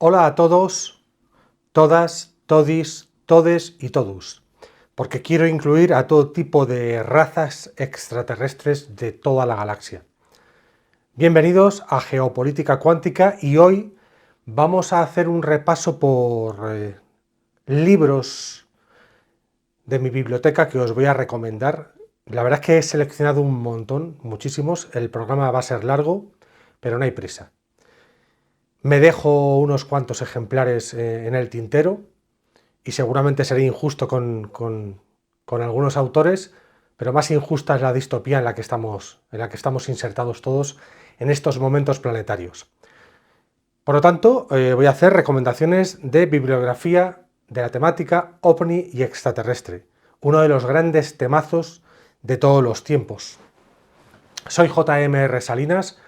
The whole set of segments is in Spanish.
Hola a todos, todas, todis, todes y todus, porque quiero incluir a todo tipo de razas extraterrestres de toda la galaxia. Bienvenidos a Geopolítica Cuántica y hoy vamos a hacer un repaso por libros de mi biblioteca que os voy a recomendar. La verdad es que he seleccionado un montón, muchísimos. El programa va a ser largo, pero no hay prisa. Me dejo unos cuantos ejemplares en el tintero y seguramente seré injusto con algunos autores, pero más injusta es la distopía en la que estamos insertados todos en estos momentos planetarios. Por lo tanto, voy a hacer recomendaciones de bibliografía de la temática ovni y extraterrestre, uno de los grandes temazos de todos los tiempos. Soy J.M.R. Salinas,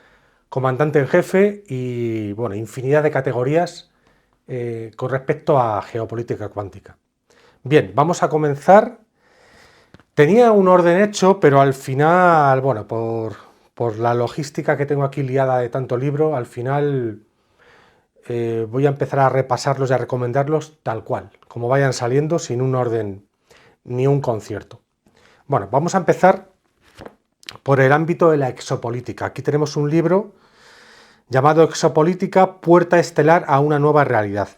comandante en jefe y bueno, infinidad de categorías con respecto a geopolítica cuántica. Bien, vamos a comenzar. Tenía un orden hecho, pero al final, bueno, por la logística que tengo aquí liada de tanto libro, al final voy a empezar a repasarlos y a recomendarlos tal cual, como vayan saliendo, sin un orden ni un concierto. Bueno, vamos a empezar por el ámbito de la exopolítica. Aquí tenemos un libro llamado Exopolítica, puerta estelar a una nueva realidad.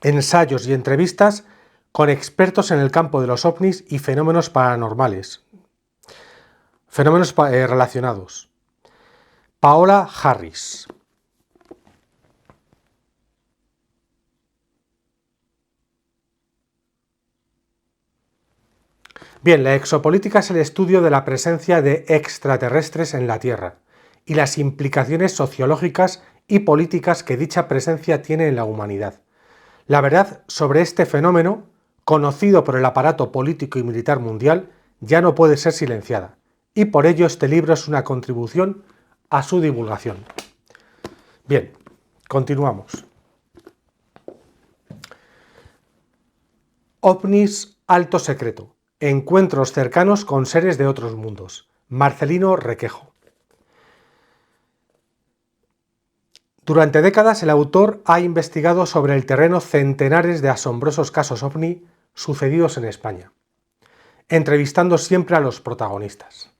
Ensayos y entrevistas con expertos en el campo de los ovnis y fenómenos paranormales. Fenómenos relacionados. Paola Harris. Bien, la exopolítica es el estudio de la presencia de extraterrestres en la Tierra y las implicaciones sociológicas y políticas que dicha presencia tiene en la humanidad. La verdad sobre este fenómeno, conocido por el aparato político y militar mundial, ya no puede ser silenciada, y por ello este libro es una contribución a su divulgación. Bien, continuamos. OVNIs alto secreto. Encuentros cercanos con seres de otros mundos. Marcelino Requejo. Durante décadas el autor ha investigado sobre el terreno centenares de asombrosos casos ovni sucedidos en España, entrevistando siempre a los protagonistas.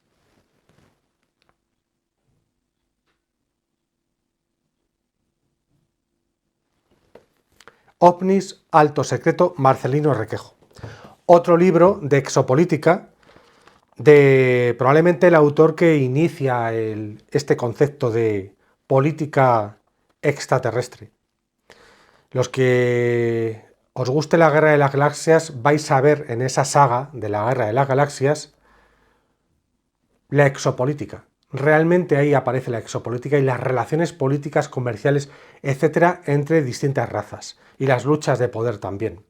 OVNIs alto secreto, Marcelino Requejo. Otro libro de exopolítica de probablemente el autor que inicia este concepto de política extraterrestre. Los que os guste la Guerra de las Galaxias vais a ver en esa saga de la Guerra de las Galaxias la exopolítica. Realmente ahí aparece la exopolítica y las relaciones políticas, comerciales, etcétera, entre distintas razas y las luchas de poder también.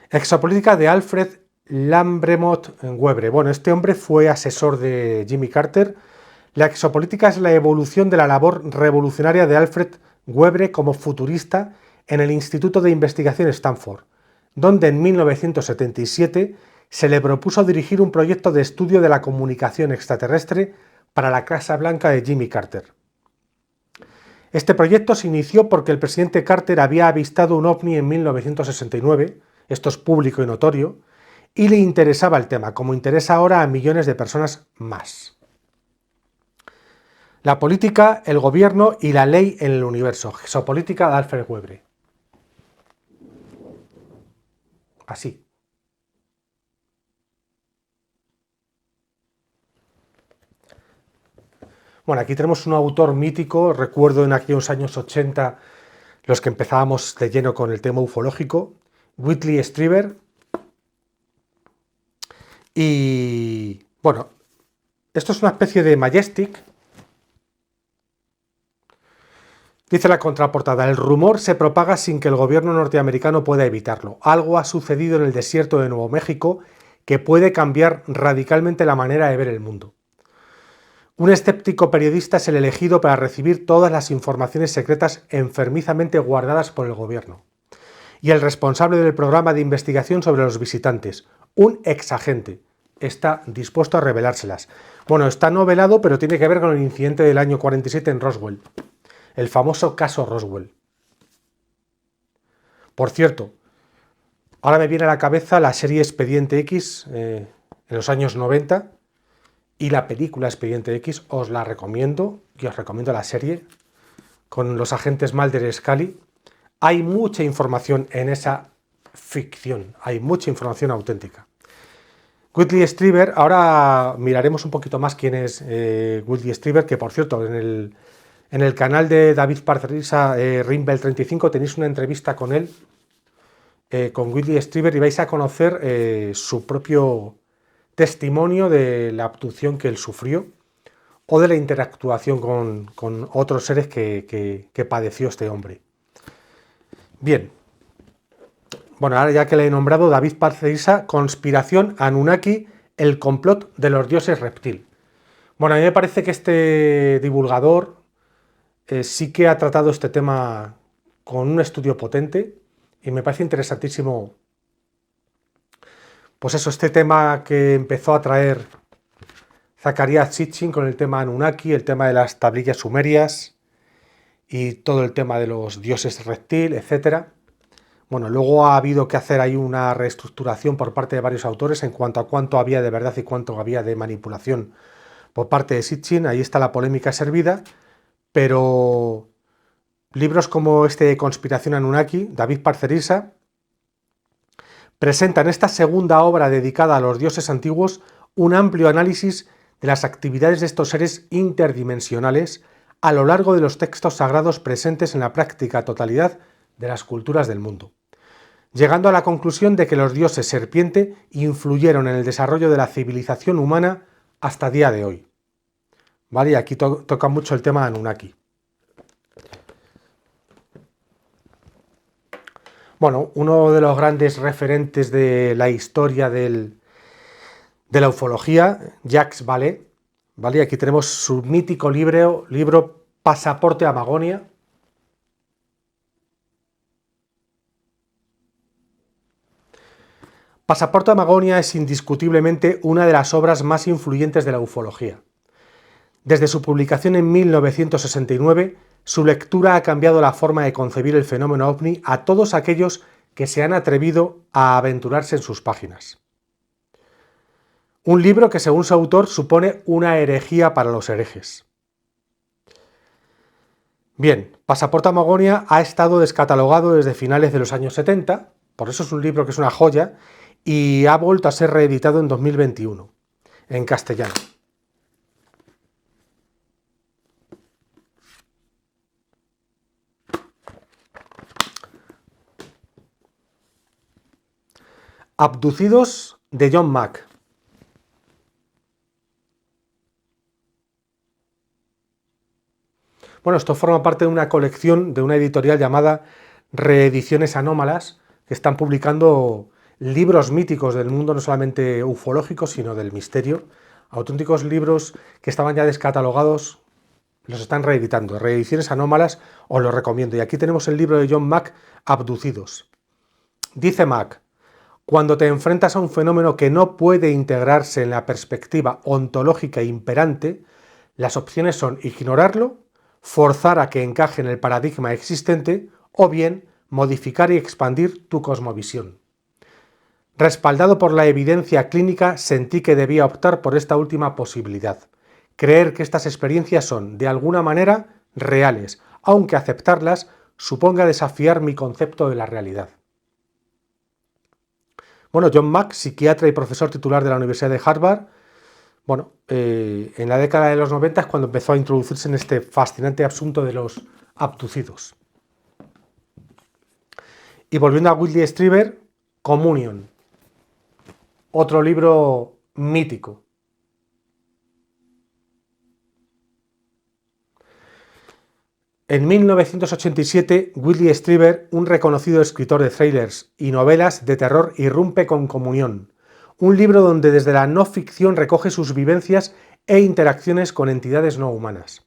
Exopolítica de Alfred Lambremont Webre. Bueno, este hombre fue asesor de Jimmy Carter. La exopolítica es la evolución de la labor revolucionaria de Alfred Webre como futurista en el Instituto de Investigación Stanford, donde en 1977 se le propuso dirigir un proyecto de estudio de la comunicación extraterrestre para la Casa Blanca de Jimmy Carter. Este proyecto se inició porque el presidente Carter había avistado un ovni en 1969, esto es público y notorio, y le interesaba el tema, como interesa ahora a millones de personas más. La política, el gobierno y la ley en el universo. Geopolítica de Alfred Webre. Así. Bueno, aquí tenemos un autor mítico, recuerdo en aquellos años 80, los que empezábamos de lleno con el tema ufológico, Whitley Strieber. Y bueno, esto es una especie de Majestic. Dice la contraportada, el rumor se propaga sin que el gobierno norteamericano pueda evitarlo. Algo ha sucedido en el desierto de Nuevo México que puede cambiar radicalmente la manera de ver el mundo. Un escéptico periodista es el elegido para recibir todas las informaciones secretas enfermizamente guardadas por el gobierno. Y el responsable del programa de investigación sobre los visitantes, un exagente, está dispuesto a revelárselas. Bueno, está novelado, pero tiene que ver con el incidente del año 47 en Roswell. el famoso caso Roswell. Por cierto, ahora me viene a la cabeza la serie Expediente X en los años 90 y la película Expediente X, os la recomiendo, y os recomiendo la serie con los agentes Mulder y Scully. Hay mucha información en esa ficción, hay mucha información auténtica. Whitley Strieber, ahora miraremos un poquito más quién es Whitley Strieber, que por cierto, en el canal de David Parcerisa, Rimbel 35, tenéis una entrevista con él, con Whitley Strieber, y vais a conocer su propio testimonio de la abducción que él sufrió o de la interactuación con otros seres que padeció este hombre. Bien. Bueno, ahora ya que le he nombrado, David Parcerisa, Conspiración Anunnaki, el complot de los dioses reptil. Bueno, a mí me parece que este divulgador sí que ha tratado este tema con un estudio potente y me parece interesantísimo, pues eso, este tema que empezó a traer Zecharia Sitchin con el tema Anunnaki, el tema de las tablillas sumerias y todo el tema de los dioses reptil, etcétera. Bueno, luego ha habido que hacer ahí una reestructuración por parte de varios autores en cuanto a cuánto había de verdad y cuánto había de manipulación por parte de Sitchin. Ahí está la polémica servida, pero libros como este de Conspiración Anunnaki, David Parcerisa, presenta en esta segunda obra dedicada a los dioses antiguos un amplio análisis de las actividades de estos seres interdimensionales a lo largo de los textos sagrados presentes en la práctica totalidad de las culturas del mundo, llegando a la conclusión de que los dioses serpiente influyeron en el desarrollo de la civilización humana hasta día de hoy. ¿Vale? Y aquí toca mucho el tema Anunnaki. Bueno, uno de los grandes referentes de la historia de la ufología, Jacques Vallée, ¿vale? Aquí tenemos su mítico libro Pasaporte a Magonia. Pasaporte a Magonia es indiscutiblemente una de las obras más influyentes de la ufología. Desde su publicación en 1969, su lectura ha cambiado la forma de concebir el fenómeno ovni a todos aquellos que se han atrevido a aventurarse en sus páginas. Un libro que, según su autor, supone una herejía para los herejes. Bien, Pasaporte a Magonia ha estado descatalogado desde finales de los años 70, por eso es un libro que es una joya, y ha vuelto a ser reeditado en 2021, en castellano. Abducidos, de John Mack. Bueno, esto forma parte de una colección de una editorial llamada Reediciones Anómalas, que están publicando libros míticos del mundo, no solamente ufológico, sino del misterio. Auténticos libros que estaban ya descatalogados, los están reeditando. Reediciones Anómalas, os lo recomiendo. Y aquí tenemos el libro de John Mack, Abducidos. Dice Mack: cuando te enfrentas a un fenómeno que no puede integrarse en la perspectiva ontológica imperante, las opciones son ignorarlo, forzar a que encaje en el paradigma existente o bien modificar y expandir tu cosmovisión. Respaldado por la evidencia clínica, sentí que debía optar por esta última posibilidad, creer que estas experiencias son, de alguna manera, reales, aunque aceptarlas suponga desafiar mi concepto de la realidad. Bueno, John Mack, psiquiatra y profesor titular de la Universidad de Harvard, bueno, en la década de los 90 es cuando empezó a introducirse en este fascinante asunto de los abducidos. Y volviendo a Whitley Strieber, Communion, otro libro mítico. En 1987, Whitley Strieber, un reconocido escritor de thrillers y novelas de terror, irrumpe con Comunión, un libro donde desde la no ficción recoge sus vivencias e interacciones con entidades no humanas.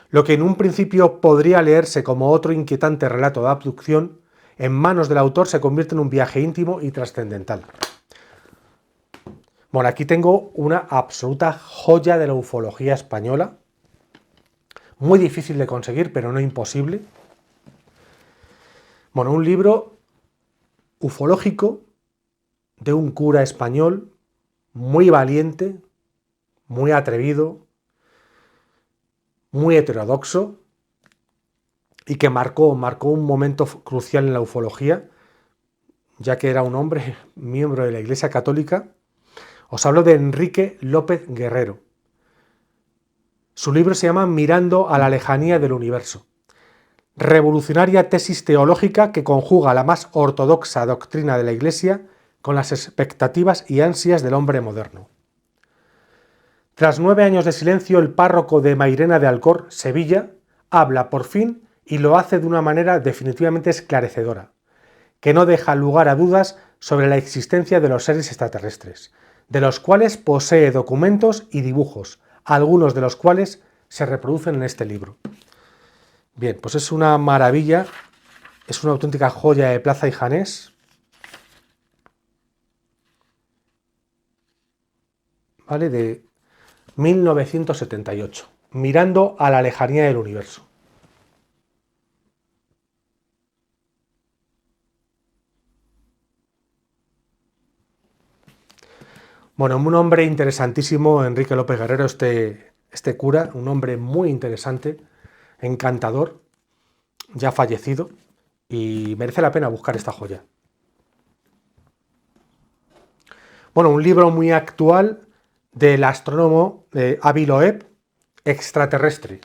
Lo que en un principio podría leerse como otro inquietante relato de abducción, en manos del autor se convierte en un viaje íntimo y trascendental. Bueno, aquí tengo una absoluta joya de la ufología española, muy difícil de conseguir, pero no imposible. Bueno, un libro ufológico de un cura español muy valiente, muy atrevido, muy heterodoxo y que marcó un momento crucial en la ufología, ya que era un hombre miembro de la Iglesia Católica. Os hablo de Enrique López Guerrero. Su libro se llama Mirando a la lejanía del universo. Revolucionaria tesis teológica que conjuga la más ortodoxa doctrina de la Iglesia con las expectativas y ansias del hombre moderno. Tras 9 años de silencio, el párroco de Mairena de Alcor, Sevilla, habla por fin y lo hace de una manera definitivamente esclarecedora, que no deja lugar a dudas sobre la existencia de los seres extraterrestres, de los cuales posee documentos y dibujos, algunos de los cuales se reproducen en este libro. Bien, pues es una maravilla, es una auténtica joya de Plaza y Janés. ¿Vale? De 1978, Mirando a la lejanía del universo. Bueno, un hombre interesantísimo, Enrique López Guerrero, este cura, un hombre muy interesante, encantador, ya fallecido, y merece la pena buscar esta joya. Bueno, un libro muy actual del astrónomo Avi Loeb, Extraterrestre.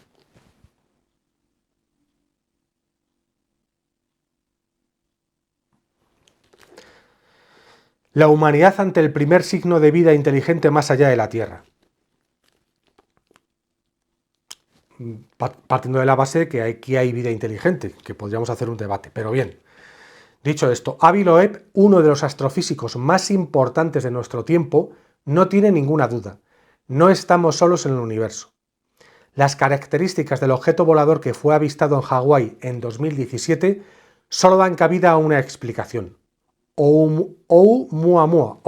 La humanidad ante el primer signo de vida inteligente más allá de la Tierra. Partiendo de la base de que aquí hay vida inteligente, que podríamos hacer un debate, pero bien. Dicho esto, Avi Loeb, uno de los astrofísicos más importantes de nuestro tiempo, no tiene ninguna duda. No estamos solos en el universo. Las características del objeto volador que fue avistado en Hawái en 2017 solo dan cabida a una explicación. Oumuamua.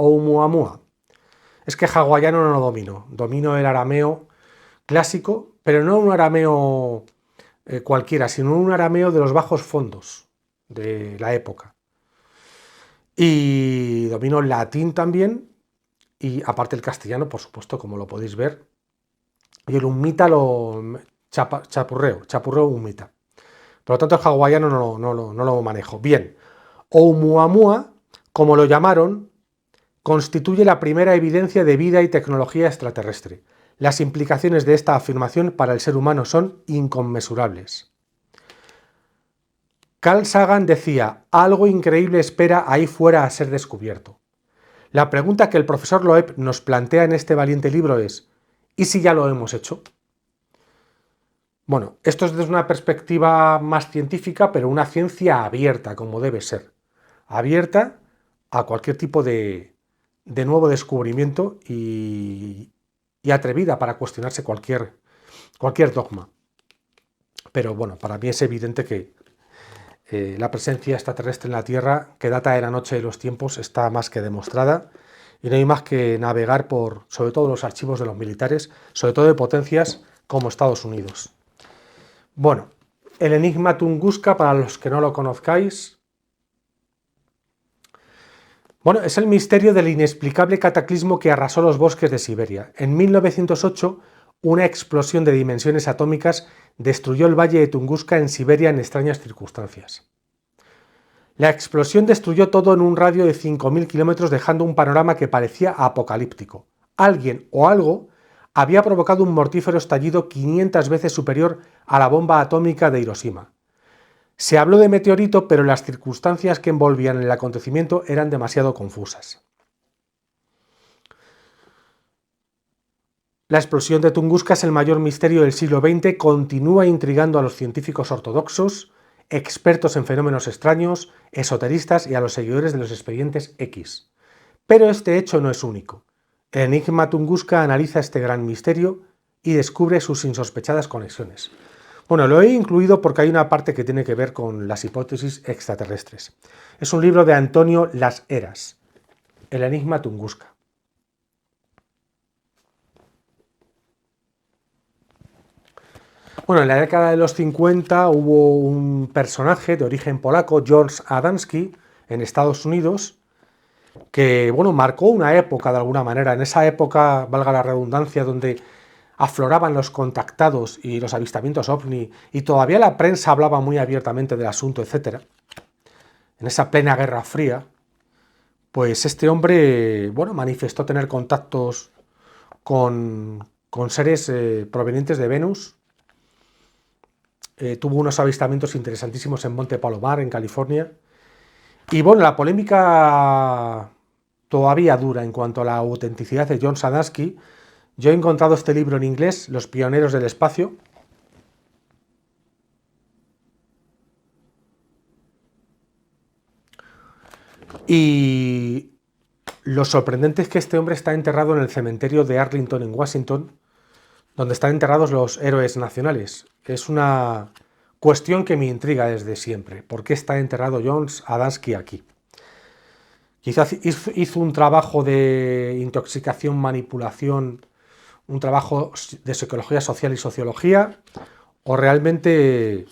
Es que hawaiano no lo domino. Domino el arameo clásico, pero no un arameo cualquiera, sino un arameo de los bajos fondos de la época. Y domino el latín también, y aparte el castellano, por supuesto, como lo podéis ver. Y el humita lo chapurreo humita. Por lo tanto, el hawaiano no lo manejo. Bien, Oumuamua, como lo llamaron, constituye la primera evidencia de vida y tecnología extraterrestre. Las implicaciones de esta afirmación para el ser humano son inconmensurables. Carl Sagan decía, algo increíble espera ahí fuera a ser descubierto. La pregunta que el profesor Loeb nos plantea en este valiente libro es, ¿y si ya lo hemos hecho? Bueno, esto es desde una perspectiva más científica, pero una ciencia abierta, como debe ser. Abierta a cualquier tipo de nuevo descubrimiento y atrevida para cuestionarse cualquier dogma. Pero bueno, para mí es evidente que la presencia extraterrestre en la Tierra, que data de la noche de los tiempos, está más que demostrada y no hay más que navegar por, sobre todo, los archivos de los militares, sobre todo de potencias como Estados Unidos. Bueno, el enigma Tunguska, para los que no lo conozcáis, bueno, es el misterio del inexplicable cataclismo que arrasó los bosques de Siberia. En 1908, una explosión de dimensiones atómicas destruyó el valle de Tunguska en Siberia en extrañas circunstancias. La explosión destruyó todo en un radio de 5.000 kilómetros, dejando un panorama que parecía apocalíptico. Alguien o algo había provocado un mortífero estallido 500 veces superior a la bomba atómica de Hiroshima. Se habló de meteorito, pero las circunstancias que envolvían el acontecimiento eran demasiado confusas. La explosión de Tunguska es el mayor misterio del siglo XX, continúa intrigando a los científicos ortodoxos, expertos en fenómenos extraños, esoteristas y a los seguidores de los expedientes X. Pero este hecho no es único. El enigma Tunguska analiza este gran misterio y descubre sus insospechadas conexiones. Bueno, lo he incluido porque hay una parte que tiene que ver con las hipótesis extraterrestres. Es un libro de Antonio Las Heras, El enigma Tunguska. Bueno, en la década de los 50 hubo un personaje de origen polaco, George Adamski, en Estados Unidos, que, bueno, marcó una época de alguna manera. En esa época, valga la redundancia, donde afloraban los contactados y los avistamientos ovni, y todavía la prensa hablaba muy abiertamente del asunto, etc. En esa plena Guerra Fría, pues este hombre, bueno, manifestó tener contactos con seres provenientes de Venus. Tuvo unos avistamientos interesantísimos en Monte Palomar, en California. Y bueno, la polémica todavía dura en cuanto a la autenticidad de John Sadansky. Yo he encontrado este libro en inglés, Los pioneros del espacio. Y lo sorprendente es que este hombre está enterrado en el cementerio de Arlington, en Washington, donde están enterrados los héroes nacionales. Es una cuestión que me intriga desde siempre. ¿Por qué está enterrado John Sadansky aquí? Quizás hizo un trabajo de intoxicación, manipulación, un trabajo de psicología social y sociología, o realmente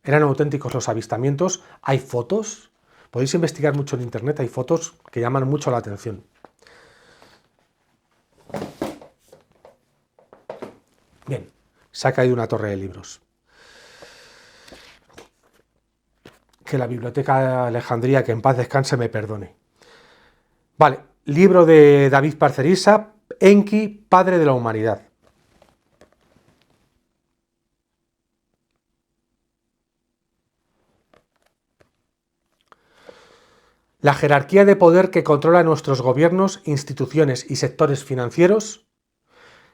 eran auténticos los avistamientos. Hay fotos, podéis investigar mucho en internet, hay fotos que llaman mucho la atención. Bien, se ha caído una torre de libros. Que la Biblioteca de Alejandría, que en paz descanse, me perdone. Vale, libro de David Parcerisa, Enki, padre de la humanidad. La jerarquía de poder que controla nuestros gobiernos, instituciones y sectores financieros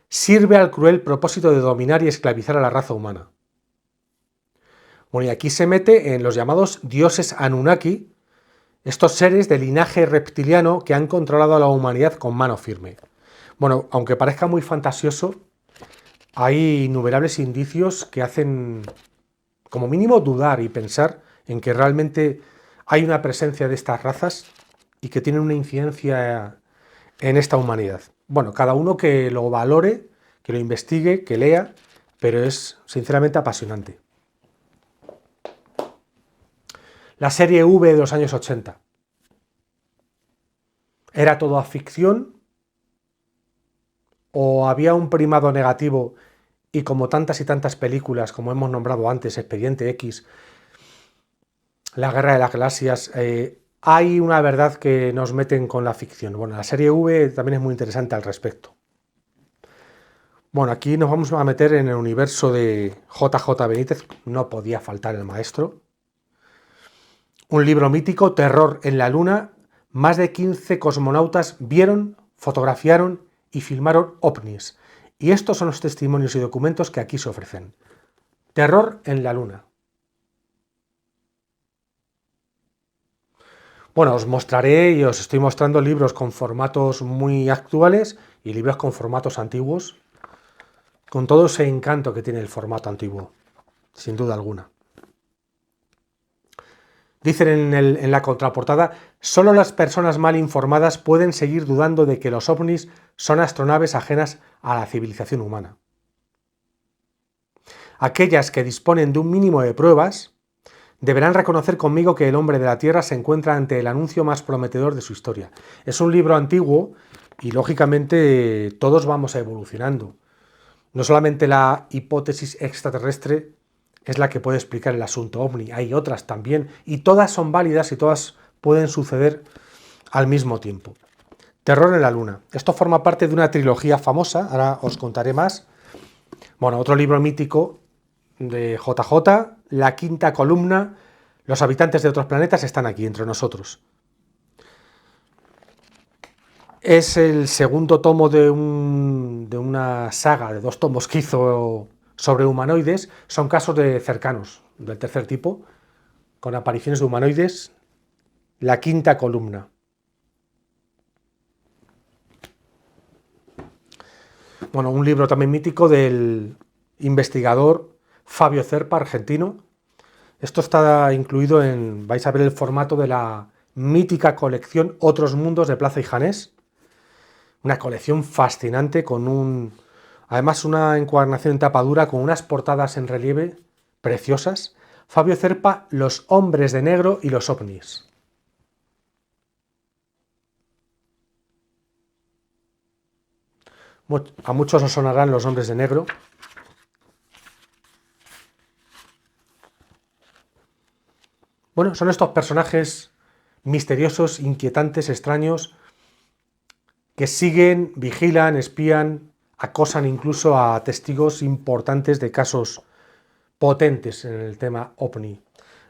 sirve al cruel propósito de dominar y esclavizar a la raza humana. Bueno, y aquí se mete en los llamados dioses Anunnaki, estos seres de linaje reptiliano que han controlado a la humanidad con mano firme. Bueno, aunque parezca muy fantasioso, hay innumerables indicios que hacen, como mínimo, dudar y pensar en que realmente hay una presencia de estas razas y que tienen una incidencia en esta humanidad. Bueno, cada uno que lo valore, que lo investigue, que lea, pero es sinceramente apasionante. La serie V de los años 80. ¿Era toda ficción? ¿O había un primado negativo y, como tantas y tantas películas, como hemos nombrado antes, Expediente X, La Guerra de las Galaxias, hay una verdad que nos meten con la ficción? Bueno, la serie V también es muy interesante al respecto. Bueno, aquí nos vamos a meter en el universo de JJ Benítez, no podía faltar el maestro. Un libro mítico, Terror en la Luna. Más de 15 cosmonautas vieron, fotografiaron y filmaron ovnis. Y estos son los testimonios y documentos que aquí se ofrecen. Terror en la Luna. Bueno, os mostraré y os estoy mostrando libros con formatos muy actuales y libros con formatos antiguos, con todo ese encanto que tiene el formato antiguo, sin duda alguna. Dicen en la contraportada, solo las personas mal informadas pueden seguir dudando de que los ovnis son astronaves ajenas a la civilización humana. Aquellas que disponen de un mínimo de pruebas deberán reconocer conmigo que el hombre de la Tierra se encuentra ante el anuncio más prometedor de su historia. Es un libro antiguo y, lógicamente, todos vamos evolucionando. No solamente la hipótesis extraterrestre es la que puede explicar el asunto ovni, hay otras también, y todas son válidas y todas pueden suceder al mismo tiempo. Terror en la Luna. Esto forma parte de una trilogía famosa, ahora os contaré más. Bueno, otro libro mítico de JJ, La Quinta Columna, los habitantes de otros planetas están aquí entre nosotros. Es el segundo tomo de una saga de 2 tomos que hizo sobre humanoides. Son casos de cercanos, del tercer tipo, con apariciones de humanoides. La Quinta Columna. Bueno, un libro también mítico del investigador Fabio Zerpa, argentino. Esto está incluido vais a ver el formato de la mítica colección Otros Mundos de Plaza y Janés. Una colección fascinante con un Además, una encuadernación en tapa dura con unas portadas en relieve preciosas. Fabio Cerpa, Los hombres de negro y los ovnis. A muchos os sonarán Los hombres de negro. Bueno, son estos personajes misteriosos, inquietantes, extraños, que siguen, vigilan, espían, acosan incluso a testigos importantes de casos potentes en el tema ovni.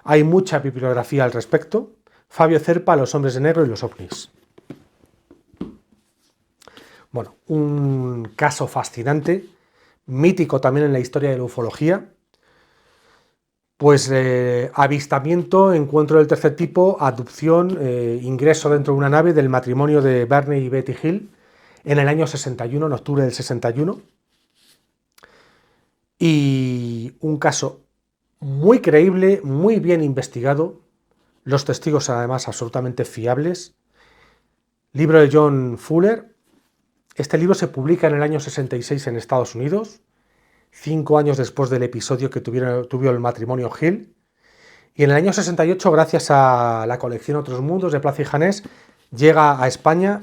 Hay mucha bibliografía al respecto. Fabio Cerpa, Los hombres de negro y los ovnis. Bueno, un caso fascinante, mítico también en la historia de la ufología. Pues avistamiento, encuentro del tercer tipo, abducción, ingreso dentro de una nave del matrimonio de Barney y Betty Hill en el año 61, en octubre del 61. Y un caso muy creíble, muy bien investigado, los testigos además absolutamente fiables. Libro de John Fuller. Este libro se publica en el año 66 en Estados Unidos, 5 años después del episodio que tuvo el matrimonio Hill. Y en el año 68, gracias a la colección Otros Mundos de Plaza y Janés, llega a España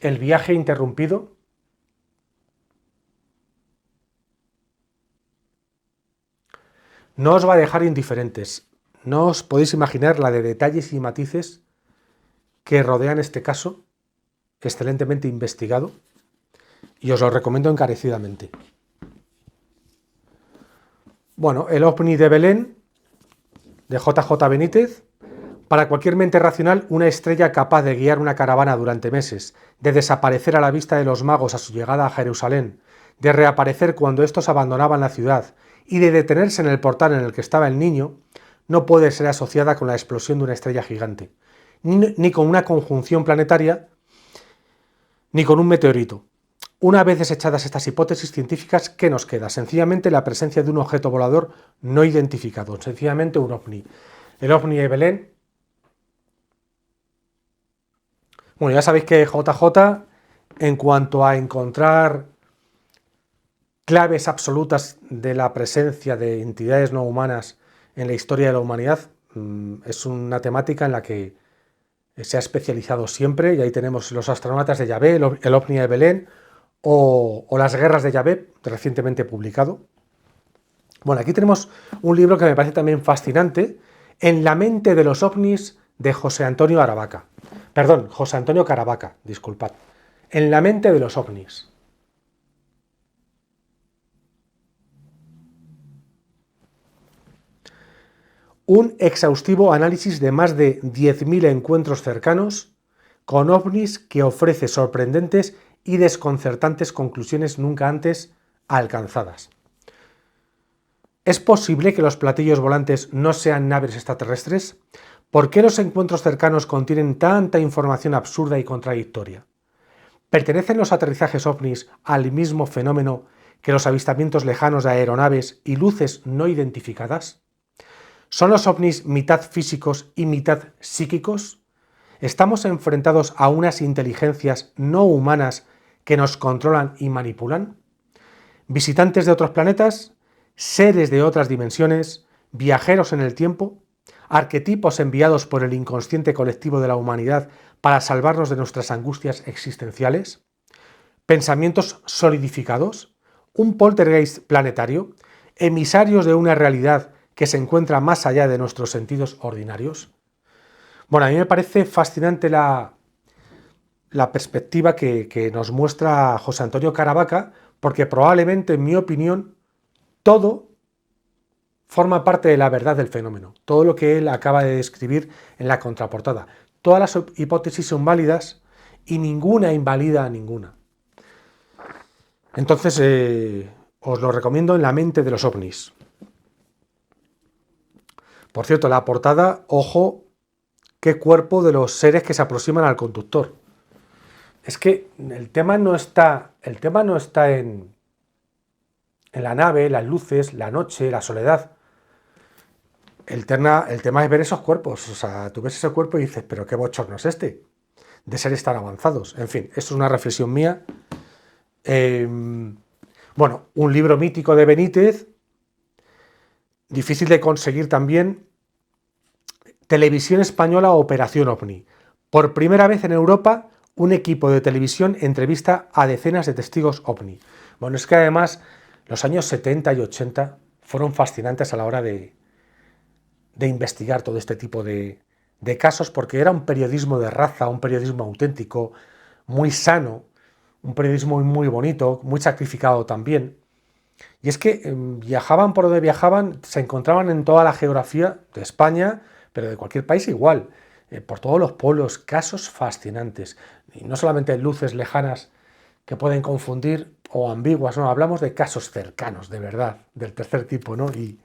El viaje interrumpido. No os va a dejar indiferentes. No os podéis imaginar la de detalles y matices que rodean este caso, excelentemente investigado, y os lo recomiendo encarecidamente. Bueno, El ovni de Belén, de JJ Benítez. Para cualquier mente racional, una estrella capaz de guiar una caravana durante meses, de desaparecer a la vista de los magos a su llegada a Jerusalén, de reaparecer cuando estos abandonaban la ciudad y de detenerse en el portal en el que estaba el niño, no puede ser asociada con la explosión de una estrella gigante, ni con una conjunción planetaria, ni con un meteorito. Una vez desechadas estas hipótesis científicas, ¿qué nos queda? Sencillamente la presencia de un objeto volador no identificado, sencillamente un ovni. El ovni de Belén. Bueno, ya sabéis que JJ, en cuanto a encontrar claves absolutas de la presencia de entidades no humanas en la historia de la humanidad, es una temática en la que se ha especializado siempre, y ahí tenemos Los astronautas de Yahvé, el ovni de Belén, o Las guerras de Yahvé, recientemente publicado. Bueno, aquí tenemos un libro que me parece también fascinante, En la mente de los ovnis, de José Antonio Caravaca. Perdón, José Antonio Caravaca, disculpad. En la mente de los ovnis. Un exhaustivo análisis de más de 10.000 encuentros cercanos con ovnis que ofrece sorprendentes y desconcertantes conclusiones nunca antes alcanzadas. ¿Es posible que los platillos volantes no sean naves extraterrestres? ¿Por qué los encuentros cercanos contienen tanta información absurda y contradictoria? ¿Pertenecen los aterrizajes ovnis al mismo fenómeno que los avistamientos lejanos de aeronaves y luces no identificadas? ¿Son los ovnis mitad físicos y mitad psíquicos? ¿Estamos enfrentados a unas inteligencias no humanas que nos controlan y manipulan? ¿Visitantes de otros planetas? ¿Seres de otras dimensiones? ¿Viajeros en el tiempo? ¿Arquetipos enviados por el inconsciente colectivo de la humanidad para salvarnos de nuestras angustias existenciales? ¿Pensamientos solidificados? ¿Un poltergeist planetario? ¿Emisarios de una realidad que se encuentra más allá de nuestros sentidos ordinarios? Bueno, a mí me parece fascinante la perspectiva que nos muestra José Antonio Caravaca, porque probablemente, en mi opinión, todo forma parte de la verdad del fenómeno. Todo lo que él acaba de describir en la contraportada. Todas las hipótesis son válidas y ninguna invalida a ninguna. Entonces, os lo recomiendo, En la mente de los ovnis. Por cierto, la portada, ojo, qué cuerpo de los seres que se aproximan al conductor. Es que el tema no está en la nave, las luces, la noche, la soledad. El tema es ver esos cuerpos. O sea, tú ves ese cuerpo y dices, pero qué bochorno es este, de seres tan avanzados. En fin, esto es una reflexión mía. Bueno, un libro mítico de Benítez, difícil de conseguir también, Televisión Española Operación OVNI. Por primera vez en Europa, un equipo de televisión entrevista a decenas de testigos OVNI. Bueno, es que además los años 70 y 80 fueron fascinantes a la hora de investigar todo este tipo de casos, porque era un periodismo de raza, un periodismo auténtico, muy sano, un periodismo muy bonito, muy sacrificado también. Y es que viajaban por donde viajaban, se encontraban en toda la geografía de España, pero de cualquier país igual, por todos los pueblos, casos fascinantes. Y no solamente luces lejanas que pueden confundir o ambiguas, no, hablamos de casos cercanos, de verdad, del tercer tipo, ¿no? Y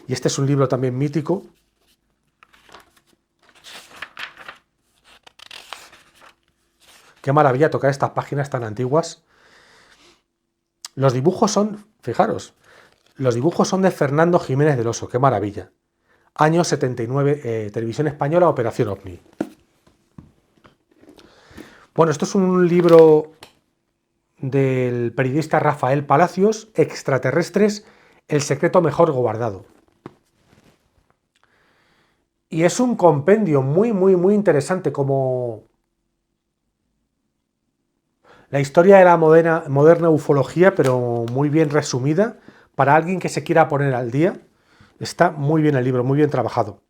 este es un libro también mítico. Qué maravilla tocar estas páginas tan antiguas. Los dibujos son, fijaros, los dibujos son de Fernando Jiménez del Oso, qué maravilla. Año 79, Televisión Española, Operación OVNI. Bueno, esto es un libro del periodista Rafael Palacios, Extraterrestres, el secreto mejor guardado. Y es un compendio muy interesante, como la historia de la moderna ufología, pero muy bien resumida, para alguien que se quiera poner al día. Está muy bien el libro, muy bien trabajado.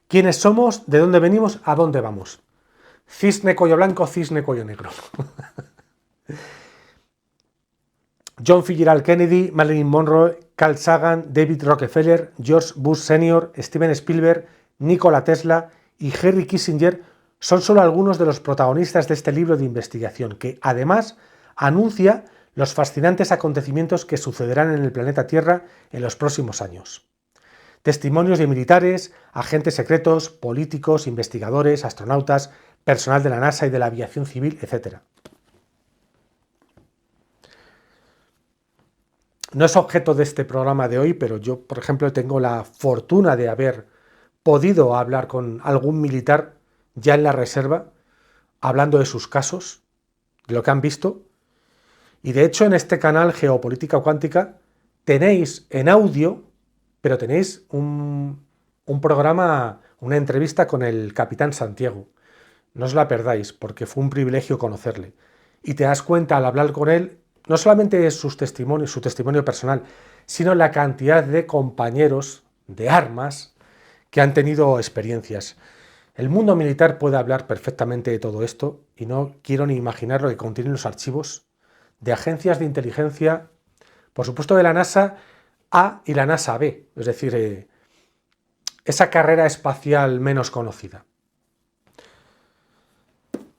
¿Quiénes somos? ¿De dónde venimos? ¿A dónde vamos? Cisne cuello blanco, cisne cuello negro. John Fitzgerald Kennedy, Marilyn Monroe, Carl Sagan, David Rockefeller, George Bush Sr., Steven Spielberg, Nikola Tesla y Henry Kissinger son solo algunos de los protagonistas de este libro de investigación, que además anuncia los fascinantes acontecimientos que sucederán en el planeta Tierra en los próximos años. Testimonios de militares, agentes secretos, políticos, investigadores, astronautas, personal de la NASA y de la aviación civil, etc. No es objeto de este programa de hoy, pero yo, por ejemplo, tengo la fortuna de haber podido hablar con algún militar ya en la reserva, hablando de sus casos, de lo que han visto. Y de hecho, en este canal Geopolítica Cuántica tenéis en audio, pero tenéis un programa, una entrevista con el capitán Santiago. No os la perdáis, porque fue un privilegio conocerle. Y te das cuenta al hablar con él, no solamente su testimonio personal, sino la cantidad de compañeros de armas que han tenido experiencias. El mundo militar puede hablar perfectamente de todo esto, y no quiero ni imaginar lo que contienen los archivos de agencias de inteligencia, por supuesto de la NASA A y la NASA B, es decir, esa carrera espacial menos conocida.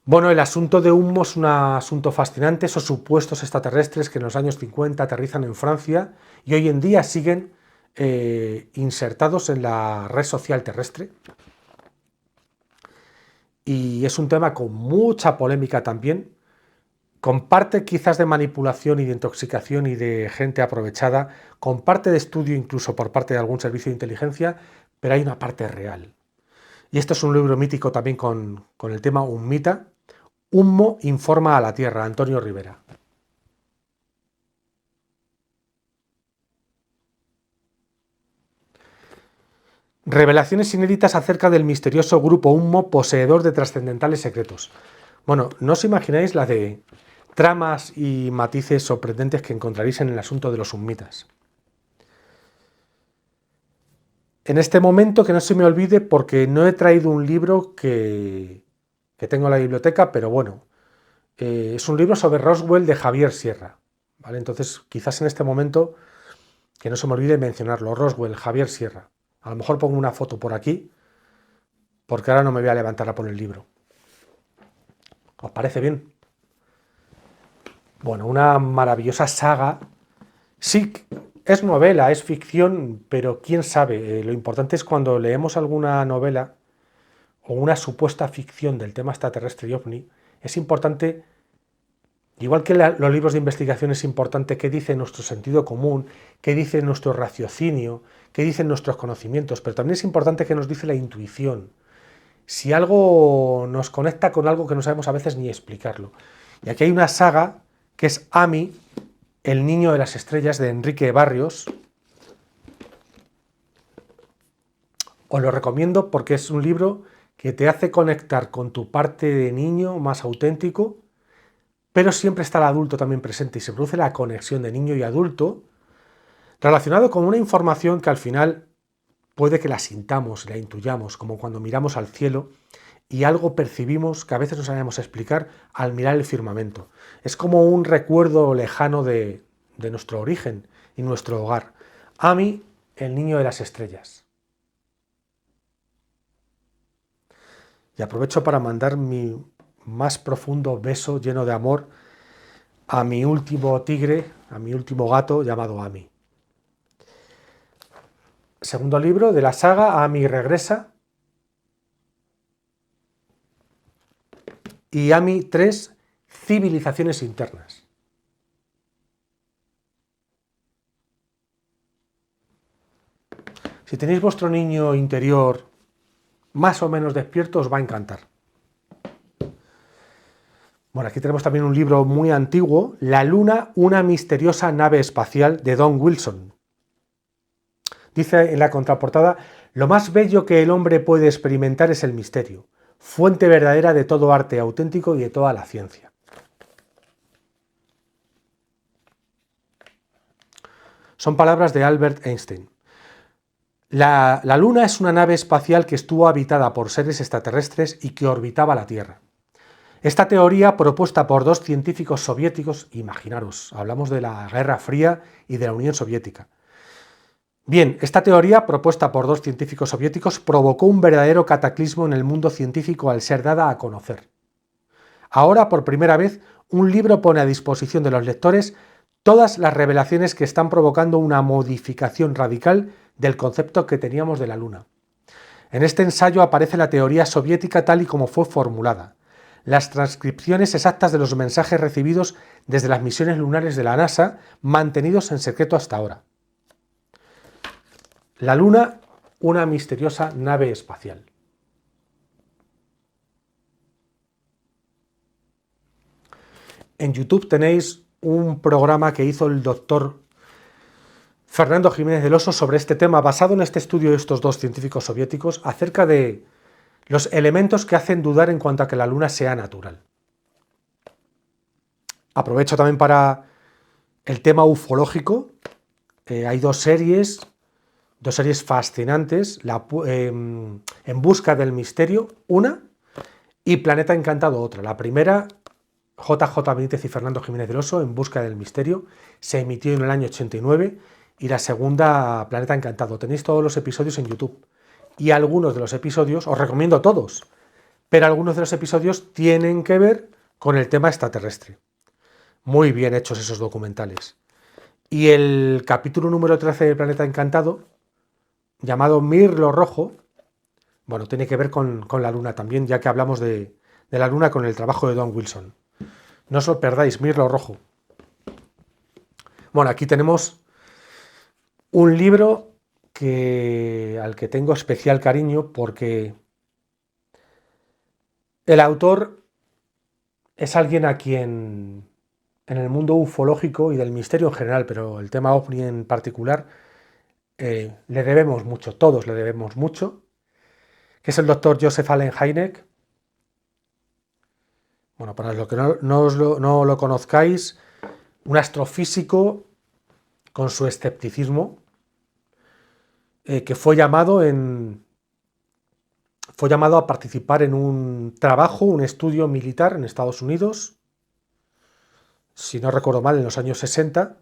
Bueno, el asunto de Humo es un asunto fascinante, esos supuestos extraterrestres que en los años 50 aterrizan en Francia y hoy en día siguen insertados en la red social terrestre. Y es un tema con mucha polémica también, con parte quizás de manipulación y de intoxicación y de gente aprovechada, con parte de estudio incluso por parte de algún servicio de inteligencia, pero hay una parte real. Y esto es un libro mítico también con el tema Ummita. Humo informa a la Tierra, Antonio Rivera. Revelaciones inéditas acerca del misterioso grupo Humo poseedor de trascendentales secretos. Bueno, no os imagináis la de tramas y matices sorprendentes que encontraréis en el asunto de los hummitas. En este momento, que no se me olvide, porque no he traído un libro que tengo en la biblioteca, pero bueno, es un libro sobre Roswell de Javier Sierra, ¿vale? Entonces, quizás en este momento, que no se me olvide mencionarlo, Roswell, Javier Sierra. A lo mejor pongo una foto por aquí, porque ahora no me voy a levantar a poner el libro. ¿Os parece bien? Bueno, una maravillosa saga. Sí, es novela, es ficción, pero quién sabe. Lo importante es cuando leemos alguna novela o una supuesta ficción del tema extraterrestre y ovni, es importante, igual que los libros de investigación, es importante qué dice nuestro sentido común, qué dice nuestro raciocinio, qué dicen nuestros conocimientos, pero también es importante qué nos dice la intuición. Si algo nos conecta con algo que no sabemos a veces ni explicarlo. Y aquí hay una saga que es AMI, El niño de las estrellas, de Enrique Barrios. Os lo recomiendo porque es un libro que te hace conectar con tu parte de niño más auténtico, pero siempre está el adulto también presente y se produce la conexión de niño y adulto relacionado con una información que al final puede que la sintamos, la intuyamos, como cuando miramos al cielo y algo percibimos que a veces no sabemos explicar al mirar el firmamento. Es como un recuerdo lejano de nuestro origen y nuestro hogar. Ami, el niño de las estrellas. Y aprovecho para mandar mi más profundo beso lleno de amor a mi último tigre, a mi último gato llamado Ami. Segundo libro de la saga, Ami regresa. Y Ami 3, civilizaciones internas. Si tenéis vuestro niño interior más o menos despierto, os va a encantar. Bueno, aquí tenemos también un libro muy antiguo, La Luna, una misteriosa nave espacial, de Don Wilson. Dice en la contraportada, lo más bello que el hombre puede experimentar es el misterio, fuente verdadera de todo arte auténtico y de toda la ciencia. Son palabras de Albert Einstein. La Luna es una nave espacial que estuvo habitada por seres extraterrestres y que orbitaba la Tierra. Esta teoría, propuesta por dos científicos soviéticos, imaginaros, hablamos de la Guerra Fría y de la Unión Soviética. Bien, esta teoría, propuesta por dos científicos soviéticos, provocó un verdadero cataclismo en el mundo científico al ser dada a conocer. Ahora, por primera vez, un libro pone a disposición de los lectores todas las revelaciones que están provocando una modificación radical del concepto que teníamos de la Luna. En este ensayo aparece la teoría soviética tal y como fue formulada, las transcripciones exactas de los mensajes recibidos desde las misiones lunares de la NASA, mantenidos en secreto hasta ahora. La Luna, una misteriosa nave espacial. En YouTube tenéis un programa que hizo el doctor Fernando Jiménez del Oso sobre este tema, basado en este estudio de estos dos científicos soviéticos, acerca de los elementos que hacen dudar en cuanto a que la Luna sea natural. Aprovecho también para el tema ufológico. Hay dos series fascinantes, En busca del misterio, una, y Planeta Encantado, otra. La primera, JJ Benítez y Fernando Jiménez del Oso, En busca del misterio, se emitió en el año 89, y la segunda, Planeta Encantado. Tenéis todos los episodios en YouTube. Y algunos de los episodios, os recomiendo todos, pero algunos de los episodios tienen que ver con el tema extraterrestre. Muy bien hechos esos documentales. Y el capítulo número 13 de Planeta Encantado, llamado Mirlo Rojo, bueno, tiene que ver con la Luna también, ya que hablamos de la Luna con el trabajo de Don Wilson. No os lo perdáis, Mirlo Rojo. Bueno, aquí tenemos un libro al que tengo especial cariño porque el autor es alguien a quien en el mundo ufológico y del misterio en general, pero el tema OVNI en particular, le debemos mucho, todos le debemos mucho, que es el doctor Joseph Allen Hynek. Bueno, para los que no lo conozcáis, un astrofísico con su escepticismo, que fue llamado a participar en un trabajo, un estudio militar en Estados Unidos, si no recuerdo mal, en los años 60,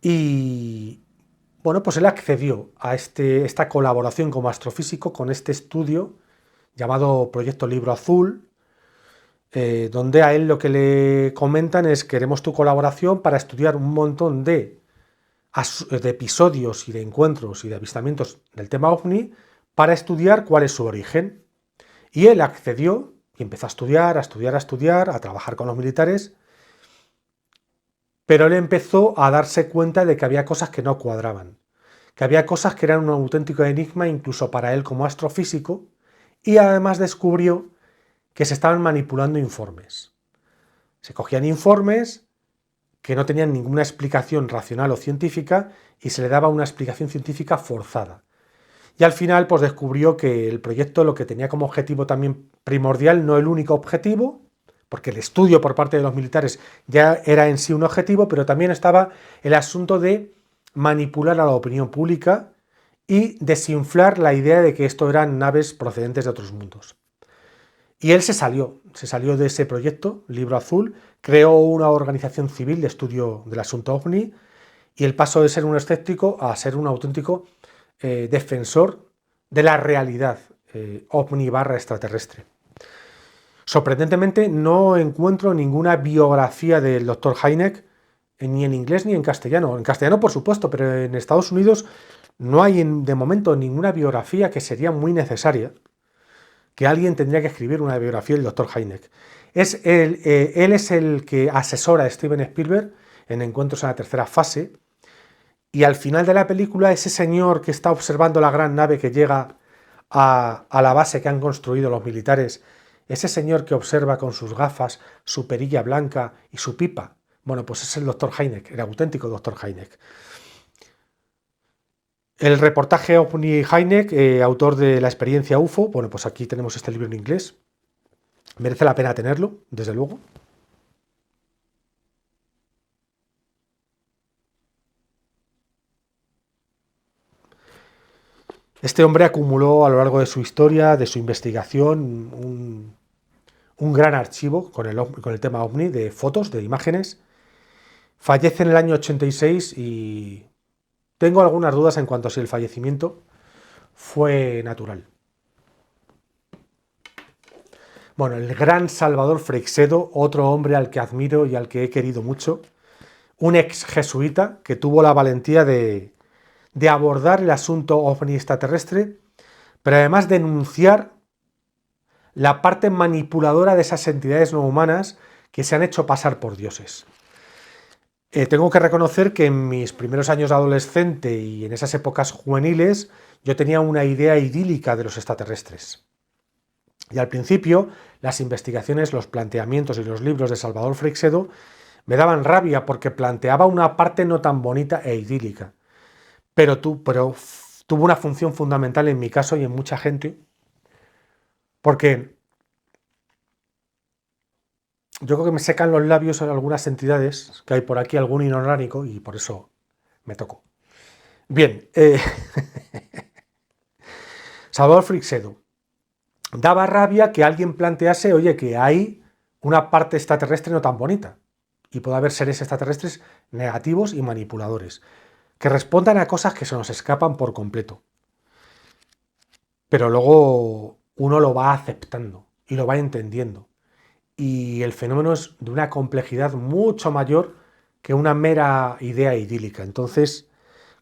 y bueno, pues él accedió a esta colaboración como astrofísico con este estudio llamado Proyecto Libro Azul, donde a él lo que le comentan es: queremos tu colaboración para estudiar un montón de episodios y de encuentros y de avistamientos del tema OVNI para estudiar cuál es su origen. Y él accedió y empezó a estudiar, a trabajar con los militares, pero él empezó a darse cuenta de que había cosas que no cuadraban, que había cosas que eran un auténtico enigma incluso para él como astrofísico, y además descubrió que se estaban manipulando informes. Se cogían informes que no tenían ninguna explicación racional o científica y se le daba una explicación científica forzada. Y al final pues descubrió que el proyecto lo que tenía como objetivo también primordial, no el único objetivo, porque el estudio por parte de los militares ya era en sí un objetivo, pero también estaba el asunto de manipular a la opinión pública y desinflar la idea de que esto eran naves procedentes de otros mundos. Y él se salió de ese proyecto, Libro Azul, creó una organización civil de estudio del asunto OVNI y el paso de ser un escéptico a ser un auténtico defensor de la realidad OVNI / extraterrestre. Sorprendentemente no encuentro ninguna biografía del Dr. Hynek ni en inglés ni en castellano. En castellano, por supuesto, pero en Estados Unidos no hay de momento ninguna biografía, que sería muy necesaria, que alguien tendría que escribir una biografía del Dr. Hynek. Él es el que asesora a Steven Spielberg en Encuentros en la tercera fase, y al final de la película ese señor que está observando la gran nave que llega a la base que han construido los militares, ese señor que observa con sus gafas, su perilla blanca y su pipa, bueno, pues es el Dr. Hynek, el auténtico Dr. Hynek. El reportaje OVNI Hynek, autor de La experiencia UFO, bueno, pues aquí tenemos este libro en inglés. Merece la pena tenerlo, desde luego. Este hombre acumuló a lo largo de su historia, de su investigación, un gran archivo con el tema OVNI, de fotos, de imágenes. Fallece en el año 86 y tengo algunas dudas en cuanto a si el fallecimiento fue natural. Bueno, el gran Salvador Freixedo, otro hombre al que admiro y al que he querido mucho, un ex jesuita que tuvo la valentía de abordar el asunto OVNI extraterrestre, pero además denunciar la parte manipuladora de esas entidades no humanas que se han hecho pasar por dioses. Tengo que reconocer que en mis primeros años de adolescente y en esas épocas juveniles yo tenía una idea idílica de los extraterrestres. Y al principio las investigaciones, los planteamientos y los libros de Salvador Freixedo me daban rabia porque planteaba una parte no tan bonita e idílica. Pero tuvo una función fundamental en mi caso y en mucha gente, porque yo creo que me secan los labios en algunas entidades, que hay por aquí algún inorgánico, y por eso me tocó. Bien, Salvador Freixedo. Daba rabia que alguien plantease, oye, que hay una parte extraterrestre no tan bonita, y puede haber seres extraterrestres negativos y manipuladores, que respondan a cosas que se nos escapan por completo. Pero luego uno lo va aceptando y lo va entendiendo. Y el fenómeno es de una complejidad mucho mayor que una mera idea idílica. Entonces,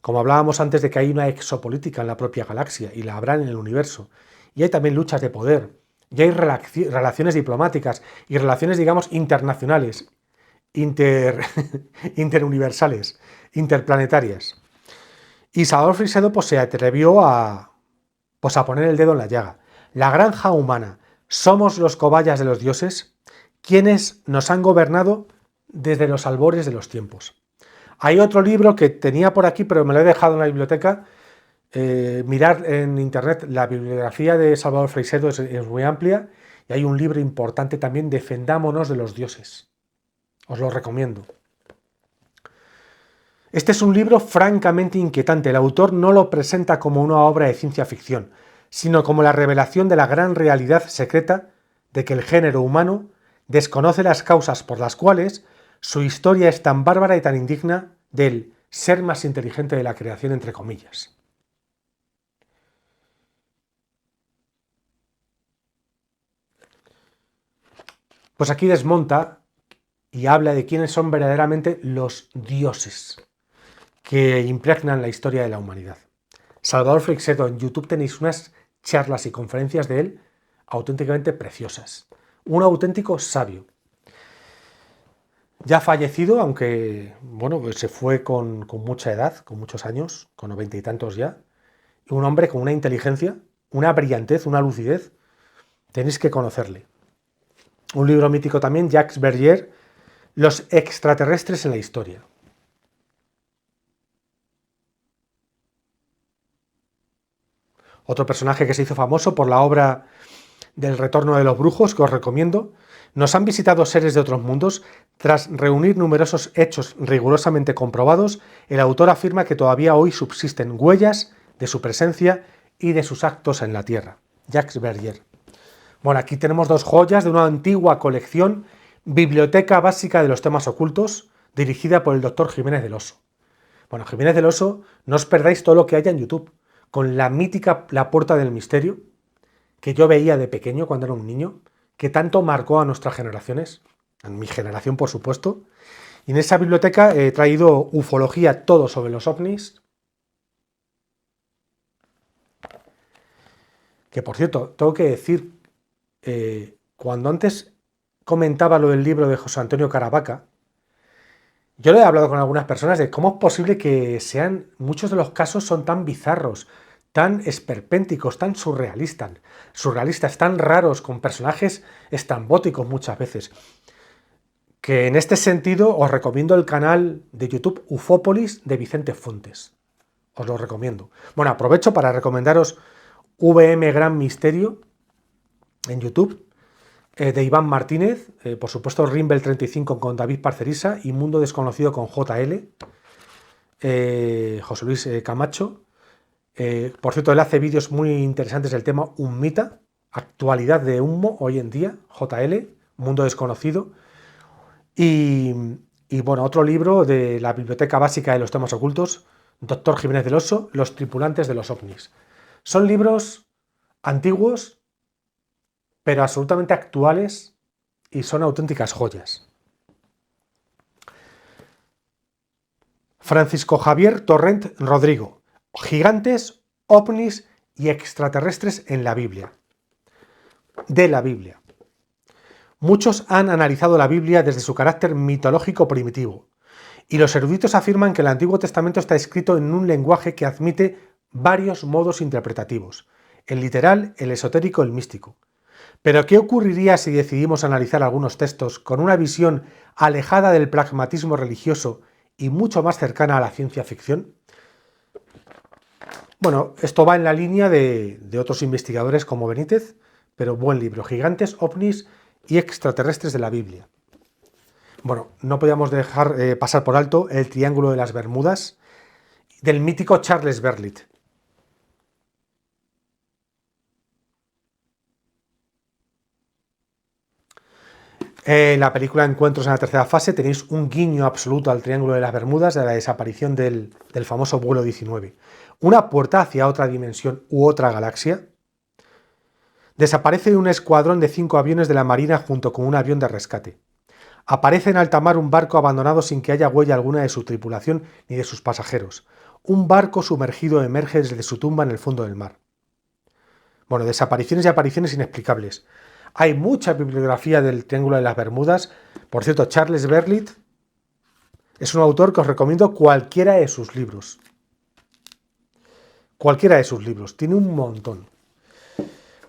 como hablábamos antes de que hay una exopolítica en la propia galaxia, y la habrá en el universo, y hay también luchas de poder, y hay relaciones diplomáticas y relaciones, digamos, internacionales, interuniversales, interplanetarias. Y Salvador Freixedo pues, se atrevió a poner el dedo en la llaga. La granja humana, ¿somos los cobayas de los dioses? ¿Quiénes nos han gobernado desde los albores de los tiempos? Hay otro libro que tenía por aquí, pero me lo he dejado en la biblioteca. Mirar en internet, la bibliografía de Salvador Freixedo es muy amplia, y hay un libro importante también, Defendámonos de los dioses. Os lo recomiendo. Este es un libro francamente inquietante. El autor no lo presenta como una obra de ciencia ficción, sino como la revelación de la gran realidad secreta de que el género humano desconoce las causas por las cuales su historia es tan bárbara y tan indigna del ser más inteligente de la creación, entre comillas. Pues aquí desmonta y habla de quiénes son verdaderamente los dioses que impregnan la historia de la humanidad. Salvador Freixedo, en YouTube tenéis unas charlas y conferencias de él auténticamente preciosas. Un auténtico sabio. Ya fallecido, aunque bueno, pues se fue con mucha edad, con muchos años, con 90 y tantos ya. Un hombre con una inteligencia, una brillantez, una lucidez. Tenéis que conocerle. Un libro mítico también, Jacques Verrier, Los extraterrestres en la historia. Otro personaje que se hizo famoso por la obra del Retorno de los Brujos, que os recomiendo. Nos han visitado seres de otros mundos. Tras reunir numerosos hechos rigurosamente comprobados, el autor afirma que todavía hoy subsisten huellas de su presencia y de sus actos en la Tierra. Jacques Verrier. Bueno, aquí tenemos dos joyas de una antigua colección, Biblioteca Básica de los Temas Ocultos, dirigida por el doctor Jiménez del Oso. Bueno, Jiménez del Oso, no os perdáis todo lo que haya en YouTube, con la mítica La Puerta del Misterio, que yo veía de pequeño cuando era un niño, que tanto marcó a nuestras generaciones, a mi generación por supuesto. Y en esa biblioteca he traído ufología, todo sobre los ovnis. Que por cierto, tengo que decir, cuando antes comentaba lo del libro de José Antonio Caravaca, yo le he hablado con algunas personas de cómo es posible que muchos de los casos son tan bizarros, tan esperpénticos, tan surrealistas, tan raros, con personajes estrambóticos muchas veces. Que en este sentido os recomiendo el canal de YouTube Ufópolis de Vicente Fontes. Os lo recomiendo. Bueno, aprovecho para recomendaros VM Gran Misterio en YouTube, de Iván Martínez, por supuesto Rimbel 35 con David Parcerisa y Mundo Desconocido con JL, José Luis Camacho. Por cierto, él hace vídeos muy interesantes del tema Ummita, actualidad de humo hoy en día, JL, Mundo Desconocido. Y bueno, otro libro de la Biblioteca Básica de los Temas Ocultos, Dr. Jiménez del Oso, Los Tripulantes de los OVNIs. Son libros antiguos, pero absolutamente actuales y son auténticas joyas. Francisco Javier Torrent Rodrigo, Gigantes, ovnis y extraterrestres en la Biblia. De la Biblia. Muchos han analizado la Biblia desde su carácter mitológico primitivo, y los eruditos afirman que el Antiguo Testamento está escrito en un lenguaje que admite varios modos interpretativos, el literal, el esotérico, el místico. Pero ¿qué ocurriría si decidimos analizar algunos textos con una visión alejada del pragmatismo religioso y mucho más cercana a la ciencia ficción? Bueno, esto va en la línea de otros investigadores como Benítez, pero buen libro, Gigantes, ovnis y extraterrestres de la Biblia. Bueno, no podíamos dejar pasar por alto el Triángulo de las Bermudas del mítico Charles Berlitz. En la película Encuentros en la tercera fase tenéis un guiño absoluto al Triángulo de las Bermudas de la desaparición del famoso vuelo 19. Una puerta hacia otra dimensión u otra galaxia. Desaparece un escuadrón de 5 aviones de la Marina junto con un avión de rescate. Aparece en alta mar un barco abandonado sin que haya huella alguna de su tripulación ni de sus pasajeros. Un barco sumergido emerge desde su tumba en el fondo del mar. Bueno, desapariciones y apariciones inexplicables. Hay mucha bibliografía del Triángulo de las Bermudas. Por cierto, Charles Berlitz es un autor que os recomiendo cualquiera de sus libros. Cualquiera de sus libros. Tiene un montón.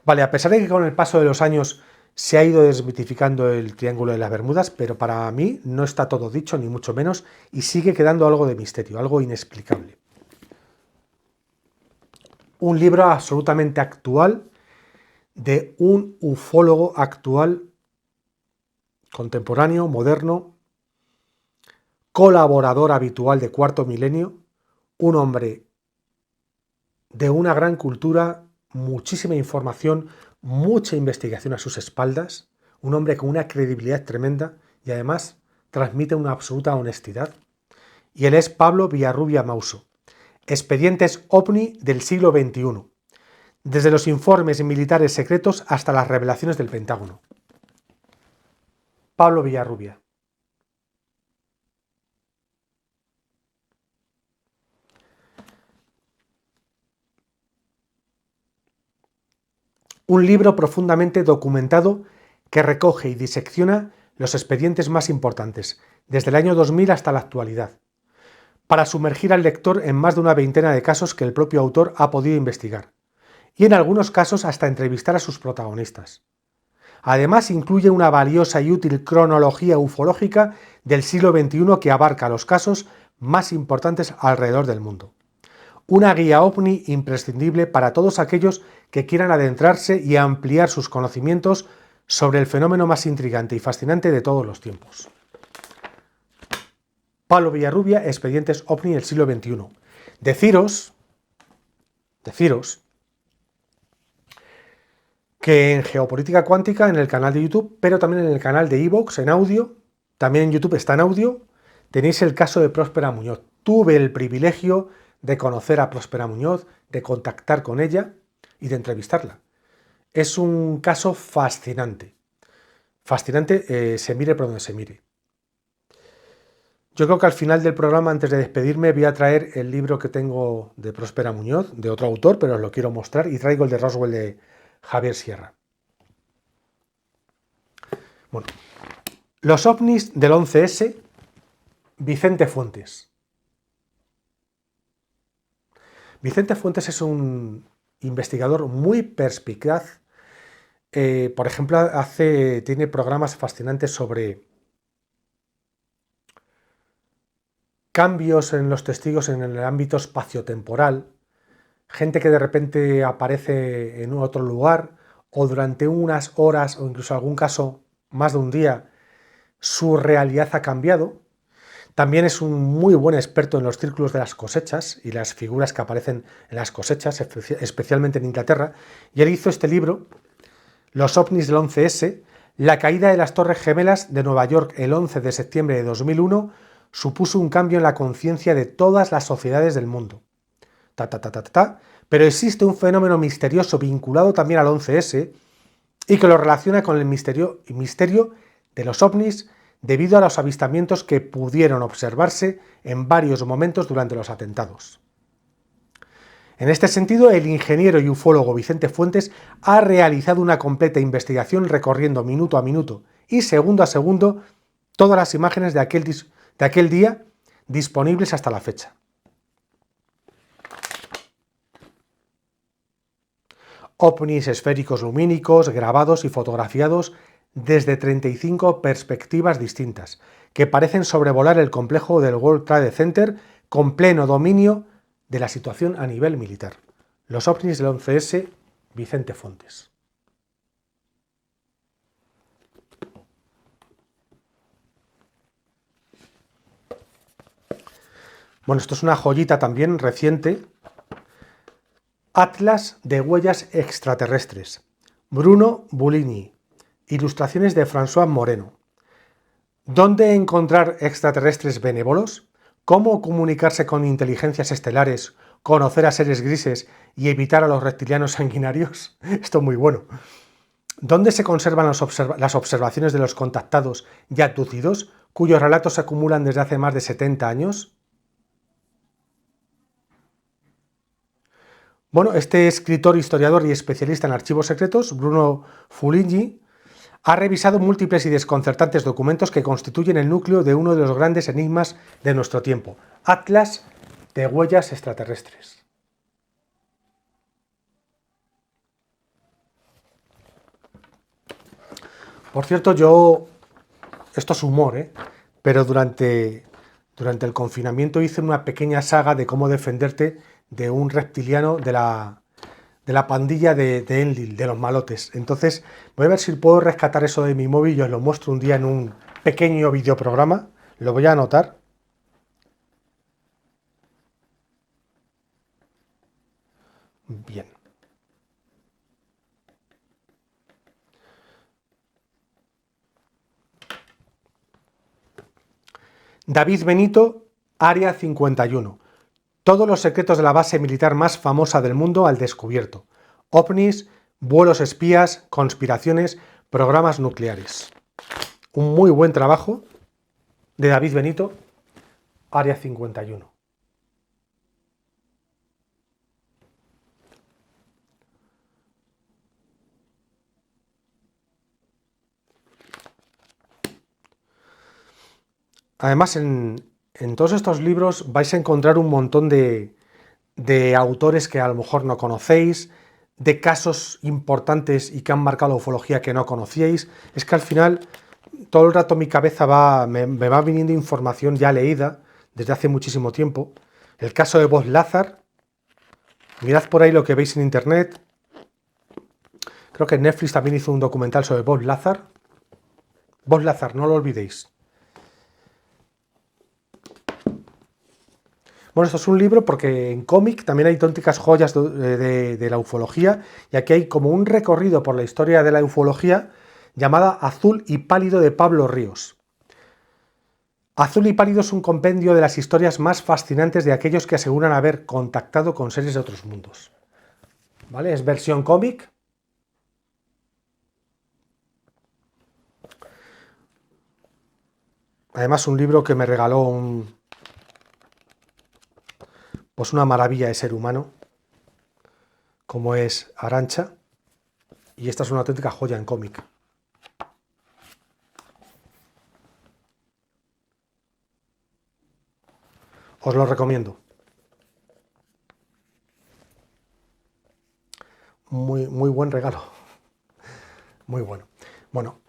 Vale, a pesar de que con el paso de los años se ha ido desmitificando el Triángulo de las Bermudas, pero para mí no está todo dicho, ni mucho menos, y sigue quedando algo de misterio, algo inexplicable. Un libro absolutamente actual, de un ufólogo actual, contemporáneo, moderno, colaborador habitual de Cuarto Milenio, un hombre de una gran cultura, muchísima información, mucha investigación a sus espaldas, un hombre con una credibilidad tremenda y además transmite una absoluta honestidad. Y él es Pablo Villarrubia Mauso. Expedientes OVNI del siglo XXI. Desde los informes militares secretos hasta las revelaciones del Pentágono. Pablo Villarrubia. Un libro profundamente documentado que recoge y disecciona los expedientes más importantes, desde el año 2000 hasta la actualidad, para sumergir al lector en más de una veintena de casos que el propio autor ha podido investigar, y en algunos casos hasta entrevistar a sus protagonistas. Además, incluye una valiosa y útil cronología ufológica del siglo XXI que abarca los casos más importantes alrededor del mundo. Una guía OVNI imprescindible para todos aquellos que quieran adentrarse y ampliar sus conocimientos sobre el fenómeno más intrigante y fascinante de todos los tiempos. Pablo Villarrubia, Expedientes OVNI del siglo XXI. Deciros que en Geopolítica Cuántica, en el canal de YouTube, pero también en el canal de iVoox, en audio, también en YouTube está en audio, tenéis el caso de Próspera Muñoz. Tuve el privilegio de conocer a Próspera Muñoz, de contactar con ella y de entrevistarla. Es un caso fascinante. Fascinante, se mire por donde se mire. Yo creo que al final del programa, antes de despedirme, voy a traer el libro que tengo de Próspera Muñoz, de otro autor, pero os lo quiero mostrar, y traigo el de Roswell de Javier Sierra. Bueno, los ovnis del 11S, Vicente Fuentes. Vicente Fuentes es un investigador muy perspicaz. Por ejemplo, tiene programas fascinantes sobre cambios en los testigos en el ámbito espaciotemporal, gente que de repente aparece en otro lugar o durante unas horas o incluso en algún caso más de un día su realidad ha cambiado. También es un muy buen experto en los círculos de las cosechas y las figuras que aparecen en las cosechas, especialmente en Inglaterra, y él hizo este libro, Los ovnis del 11S, la caída de las Torres Gemelas de Nueva York el 11 de septiembre de 2001 supuso un cambio en la conciencia de todas las sociedades del mundo. Pero existe un fenómeno misterioso vinculado también al 11S y que lo relaciona con el misterio de los ovnis debido a los avistamientos que pudieron observarse en varios momentos durante los atentados. En este sentido, el ingeniero y ufólogo Vicente Fuentes ha realizado una completa investigación recorriendo minuto a minuto y segundo a segundo todas las imágenes de aquel día disponibles hasta la fecha. OVNIs esféricos lumínicos, grabados y fotografiados desde 35 perspectivas distintas, que parecen sobrevolar el complejo del World Trade Center con pleno dominio de la situación a nivel militar. Los ovnis del 11S, Vicente Fuentes. Bueno, esto es una joyita también reciente. Atlas de huellas extraterrestres. Bruno Buligny. Ilustraciones de François Moreno. ¿Dónde encontrar extraterrestres benévolos? ¿Cómo comunicarse con inteligencias estelares, conocer a seres grises y evitar a los reptilianos sanguinarios? Esto es muy bueno. ¿Dónde se conservan las observaciones de los contactados y abducidos, cuyos relatos se acumulan desde hace más de 70 años? Bueno, este escritor, historiador y especialista en archivos secretos, Bruno Buligny, ha revisado múltiples y desconcertantes documentos que constituyen el núcleo de uno de los grandes enigmas de nuestro tiempo, Atlas de huellas extraterrestres. Por cierto, esto es humor, pero durante el confinamiento hice una pequeña saga de cómo defenderte de un reptiliano de la pandilla de Enlil, de los malotes. Entonces voy a ver si puedo rescatar eso de mi móvil y os lo muestro un día en un pequeño videoprograma. Lo voy a anotar. Bien. David Benito, Área 51. Todos los secretos de la base militar más famosa del mundo al descubierto. OVNIs, vuelos espías, conspiraciones, programas nucleares. Un muy buen trabajo de David Benito, Área 51. Además, en todos estos libros vais a encontrar un montón de autores que a lo mejor no conocéis, de casos importantes y que han marcado la ufología que no conocíais. Es que al final todo el rato mi cabeza me va viniendo información ya leída desde hace muchísimo tiempo. El caso de Bob Lazar, mirad por ahí lo que veis en internet. Creo que Netflix también hizo un documental sobre Bob Lazar. Bob Lazar, no lo olvidéis. Bueno, esto es un libro porque en cómic también hay auténticas joyas de la ufología, y aquí hay como un recorrido por la historia de la ufología llamada Azul y Pálido de Pablo Ríos. Azul y Pálido es un compendio de las historias más fascinantes de aquellos que aseguran haber contactado con seres de otros mundos. ¿Vale? Es versión cómic. Además, un libro que me regaló pues una maravilla de ser humano, como es Arantxa, y esta es una auténtica joya en cómic. Os lo recomiendo. Muy, muy buen regalo. Muy bueno. Bueno,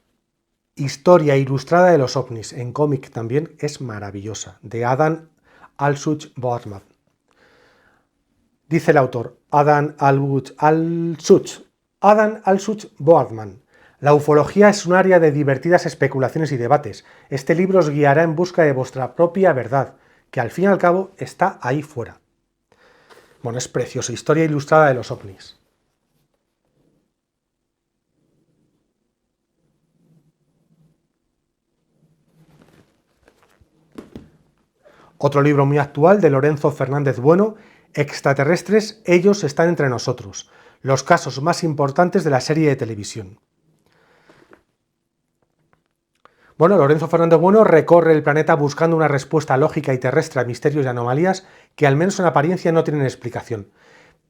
Historia ilustrada de los ovnis en cómic también es maravillosa, de Adam Alsuch-Boardman. Dice el autor, Adam Alsuch-Boardman. La ufología es un área de divertidas especulaciones y debates. Este libro os guiará en busca de vuestra propia verdad, que al fin y al cabo está ahí fuera. Bueno, es precioso. Historia ilustrada de los ovnis. Otro libro muy actual de Lorenzo Fernández Bueno, Extraterrestres, ellos están entre nosotros. Los casos más importantes de la serie de televisión. Bueno, Lorenzo Fernández Bueno recorre el planeta buscando una respuesta lógica y terrestre a misterios y anomalías que al menos en apariencia no tienen explicación.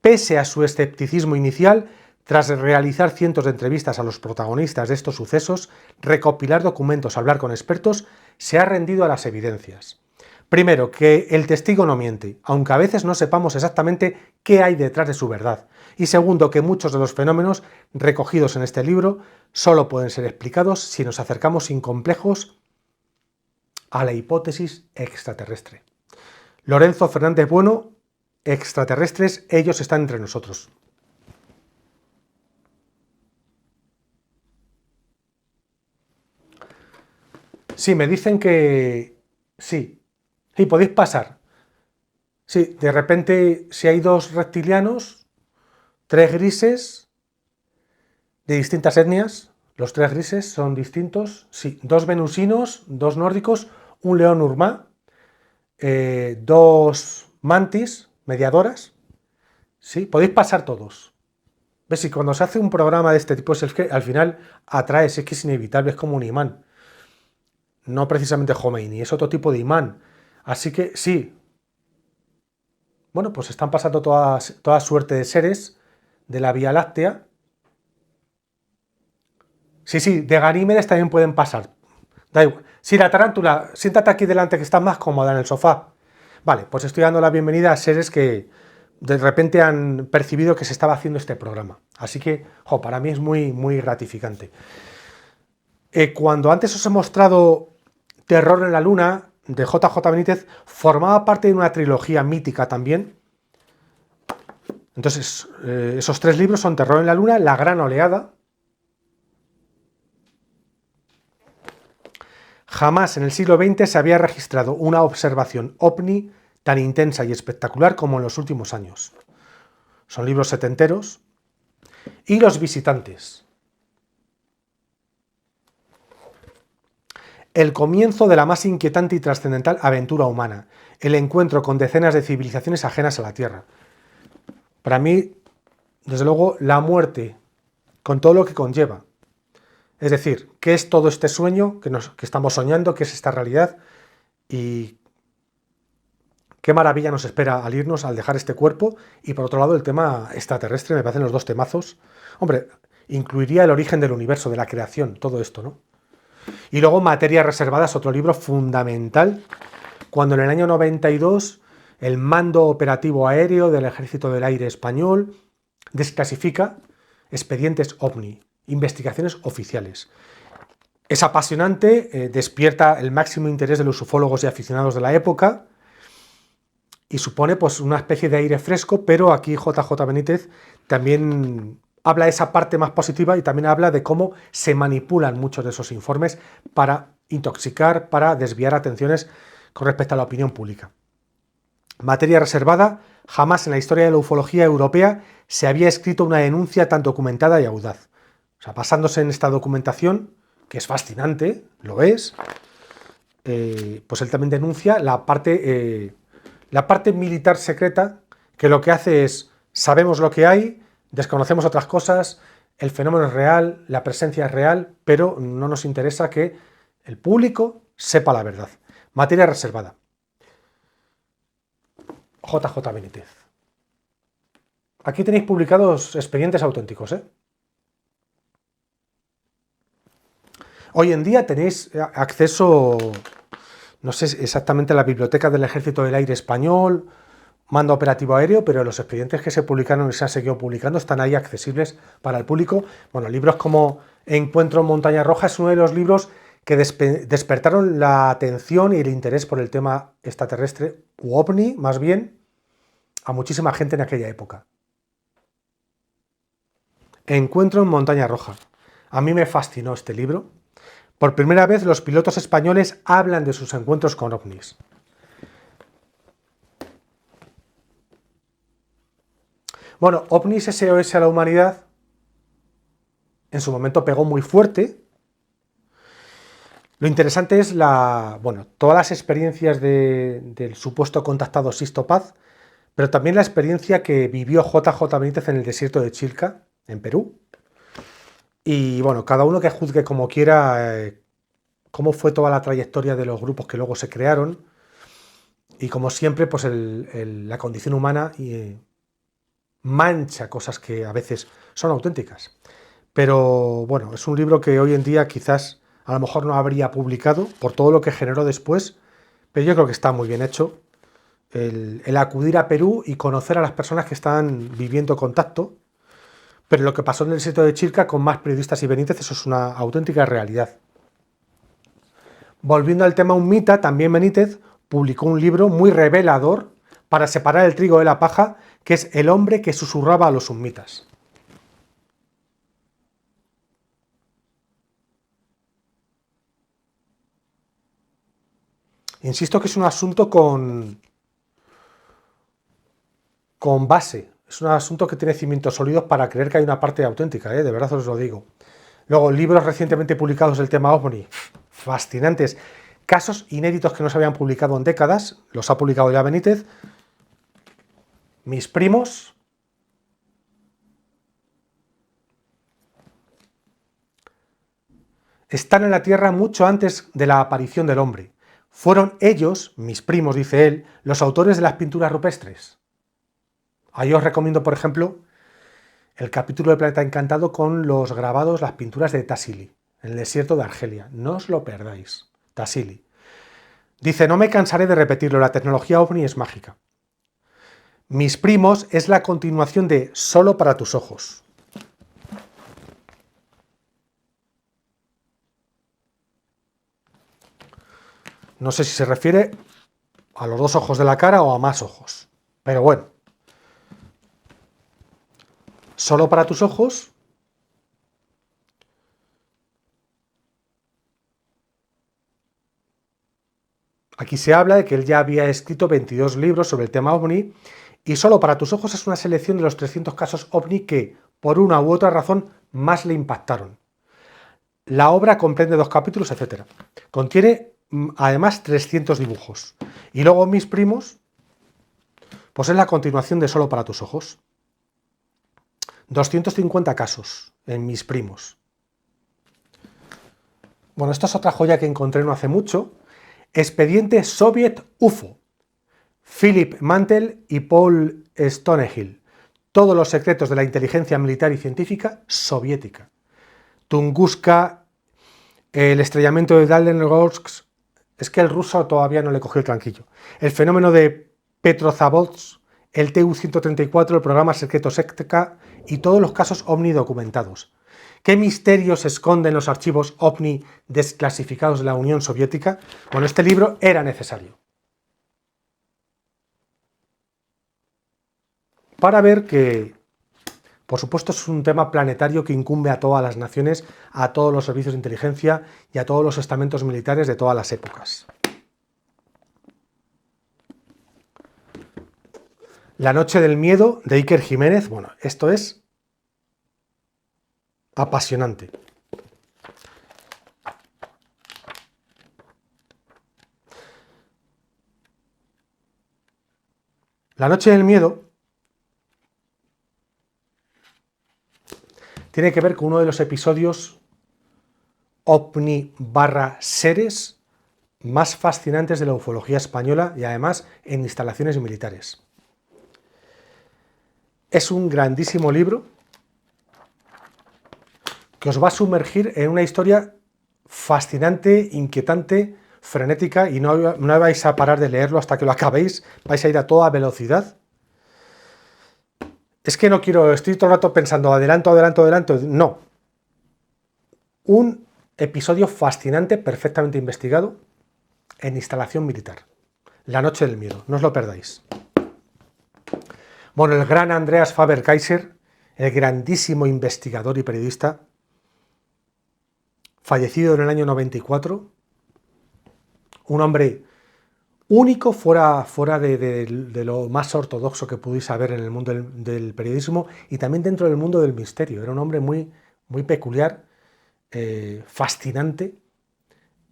Pese a su escepticismo inicial, tras realizar cientos de entrevistas a los protagonistas de estos sucesos, recopilar documentos, hablar con expertos, se ha rendido a las evidencias. Primero, que el testigo no miente, aunque a veces no sepamos exactamente qué hay detrás de su verdad. Y segundo, que muchos de los fenómenos recogidos en este libro solo pueden ser explicados si nos acercamos sin complejos a la hipótesis extraterrestre. Lorenzo Fernández Bueno, Extraterrestres, ellos están entre nosotros. Sí, me dicen que sí. Sí, podéis pasar. Sí, de repente, si hay dos reptilianos, tres grises de distintas etnias, los tres grises son distintos. Sí, dos venusinos, dos nórdicos, un león urmá, dos mantis mediadoras. Sí, podéis pasar todos. ¿Ves? Y cuando se hace un programa de este tipo, es que al final atrae, es que es inevitable, es como un imán. No precisamente Khomeini, es otro tipo de imán. Así que sí. Bueno, pues están pasando toda suerte de seres de la Vía Láctea. Sí, de Ganímedes también pueden pasar. Da igual. Sí, la tarántula, siéntate aquí delante que estás más cómoda en el sofá. Vale, pues estoy dando la bienvenida a seres que de repente han percibido que se estaba haciendo este programa. Así que, para mí es muy, muy gratificante. Cuando antes os he mostrado Terror en la Luna, de JJ Benítez, formaba parte de una trilogía mítica también. Entonces, esos tres libros son Terror en la Luna, La Gran Oleada. Jamás en el siglo XX se había registrado una observación ovni tan intensa y espectacular como en los últimos años. Son libros setenteros. Y Los Visitantes. El comienzo de la más inquietante y trascendental aventura humana, el encuentro con decenas de civilizaciones ajenas a la Tierra. Para mí, desde luego, la muerte, con todo lo que conlleva. Es decir, ¿qué es todo este sueño que estamos soñando? ¿Qué es esta realidad? Y qué maravilla nos espera al irnos, al dejar este cuerpo. Y por otro lado, el tema extraterrestre, me parecen los dos temazos. Hombre, incluiría el origen del universo, de la creación, todo esto, ¿no? Y luego Materias Reservadas, otro libro fundamental, cuando en el año 92 el Mando Operativo Aéreo del Ejército del Aire Español desclasifica expedientes OVNI, investigaciones oficiales. Es apasionante, despierta el máximo interés de los ufólogos y aficionados de la época y supone pues una especie de aire fresco, pero aquí JJ Benítez también habla de esa parte más positiva y también habla de cómo se manipulan muchos de esos informes para intoxicar, para desviar atenciones con respecto a la opinión pública. Materia reservada: jamás en la historia de la ufología europea se había escrito una denuncia tan documentada y audaz. O sea, basándose en esta documentación, que es fascinante, lo es, pues él también denuncia la parte militar secreta, que lo que hace es: sabemos lo que hay, desconocemos otras cosas, el fenómeno es real, la presencia es real, pero no nos interesa que el público sepa la verdad. Materia reservada. JJ Benítez. Aquí tenéis publicados expedientes auténticos, ¿eh? Hoy en día tenéis acceso, no sé exactamente, a la Biblioteca del Ejército del Aire Español, Mando Operativo Aéreo, pero los expedientes que se publicaron y se han seguido publicando están ahí accesibles para el público. Bueno, libros como Encuentro en Montaña Roja es uno de los libros que despertaron la atención y el interés por el tema extraterrestre, u ovni, más bien, a muchísima gente en aquella época. Encuentro en Montaña Roja. A mí me fascinó este libro. Por primera vez los pilotos españoles hablan de sus encuentros con ovnis. Bueno, OVNIS SOS a la humanidad en su momento pegó muy fuerte. Lo interesante es todas las experiencias del supuesto contactado Sisto Paz, pero también la experiencia que vivió JJ Benítez en el desierto de Chilca, en Perú. Y bueno, cada uno que juzgue como quiera cómo fue toda la trayectoria de los grupos que luego se crearon. Y como siempre, pues la condición humana mancha cosas que a veces son auténticas. Pero bueno, es un libro que hoy en día quizás a lo mejor no habría publicado por todo lo que generó después, pero yo creo que está muy bien hecho el acudir a Perú y conocer a las personas que están viviendo contacto. Pero lo que pasó en el desierto de Chilca con más periodistas y Benítez, eso es una auténtica realidad. Volviendo al tema Unmita, también Benítez publicó un libro muy revelador para separar el trigo de la paja, que es El hombre que susurraba a los Unmitas. Insisto que es un asunto con base, es un asunto que tiene cimientos sólidos para creer que hay una parte auténtica, de verdad os lo digo. Luego, libros recientemente publicados del tema OVNI, fascinantes, casos inéditos que no se habían publicado en décadas, los ha publicado ya Benítez. Mis primos, están en la Tierra mucho antes de la aparición del hombre. Fueron ellos, mis primos, dice él, los autores de las pinturas rupestres. Ahí os recomiendo, por ejemplo, el capítulo de Planeta Encantado con los grabados, las pinturas de Tassili, en el desierto de Argelia. No os lo perdáis. Tassili. Dice: no me cansaré de repetirlo, la tecnología OVNI es mágica. Mis primos es la continuación de Solo para tus ojos. No sé si se refiere a los dos ojos de la cara o a más ojos. Pero bueno. Solo para tus ojos. Aquí se habla de que él ya había escrito 22 libros sobre el tema OVNI, y Solo para tus ojos es una selección de los 300 casos OVNI que, por una u otra razón, más le impactaron. La obra comprende 2 capítulos, etc. Contiene además 300 dibujos. Y luego Mis primos, pues es la continuación de Solo para tus ojos. 250 casos en Mis primos. Bueno, esta es otra joya que encontré no hace mucho. Expediente Soviet UFO. Philip Mantel y Paul Stonehill. Todos los secretos de la inteligencia militar y científica soviética. Tunguska, el estrellamiento de Dalenorsk. Es que el ruso todavía no le cogió el tranquillo. El fenómeno de Petrozavodsk, el TU-134, el programa secreto Sectka y todos los casos OVNI documentados. ¿Qué misterios se esconden en los archivos OVNI desclasificados de la Unión Soviética? Bueno, este libro era necesario para ver que, por supuesto, es un tema planetario que incumbe a todas las naciones, a todos los servicios de inteligencia y a todos los estamentos militares de todas las épocas. La noche del miedo, de Iker Jiménez. Bueno, esto es apasionante. La noche del miedo tiene que ver con uno de los episodios OVNI/seres más fascinantes de la ufología española y además en instalaciones militares. Es un grandísimo libro que os va a sumergir en una historia fascinante, inquietante, frenética, y no vais a parar de leerlo hasta que lo acabéis, vais a ir a toda velocidad. Es que no quiero, estoy todo el rato pensando adelanto, no. Un episodio fascinante, perfectamente investigado, en instalación militar. La noche del miedo, no os lo perdáis. Bueno, el gran Andreas Faber-Kaiser, el grandísimo investigador y periodista, fallecido en el año 94, un hombre único fuera de lo más ortodoxo que pudierais saber en el mundo del periodismo y también dentro del mundo del misterio. Era un hombre muy, muy peculiar, fascinante,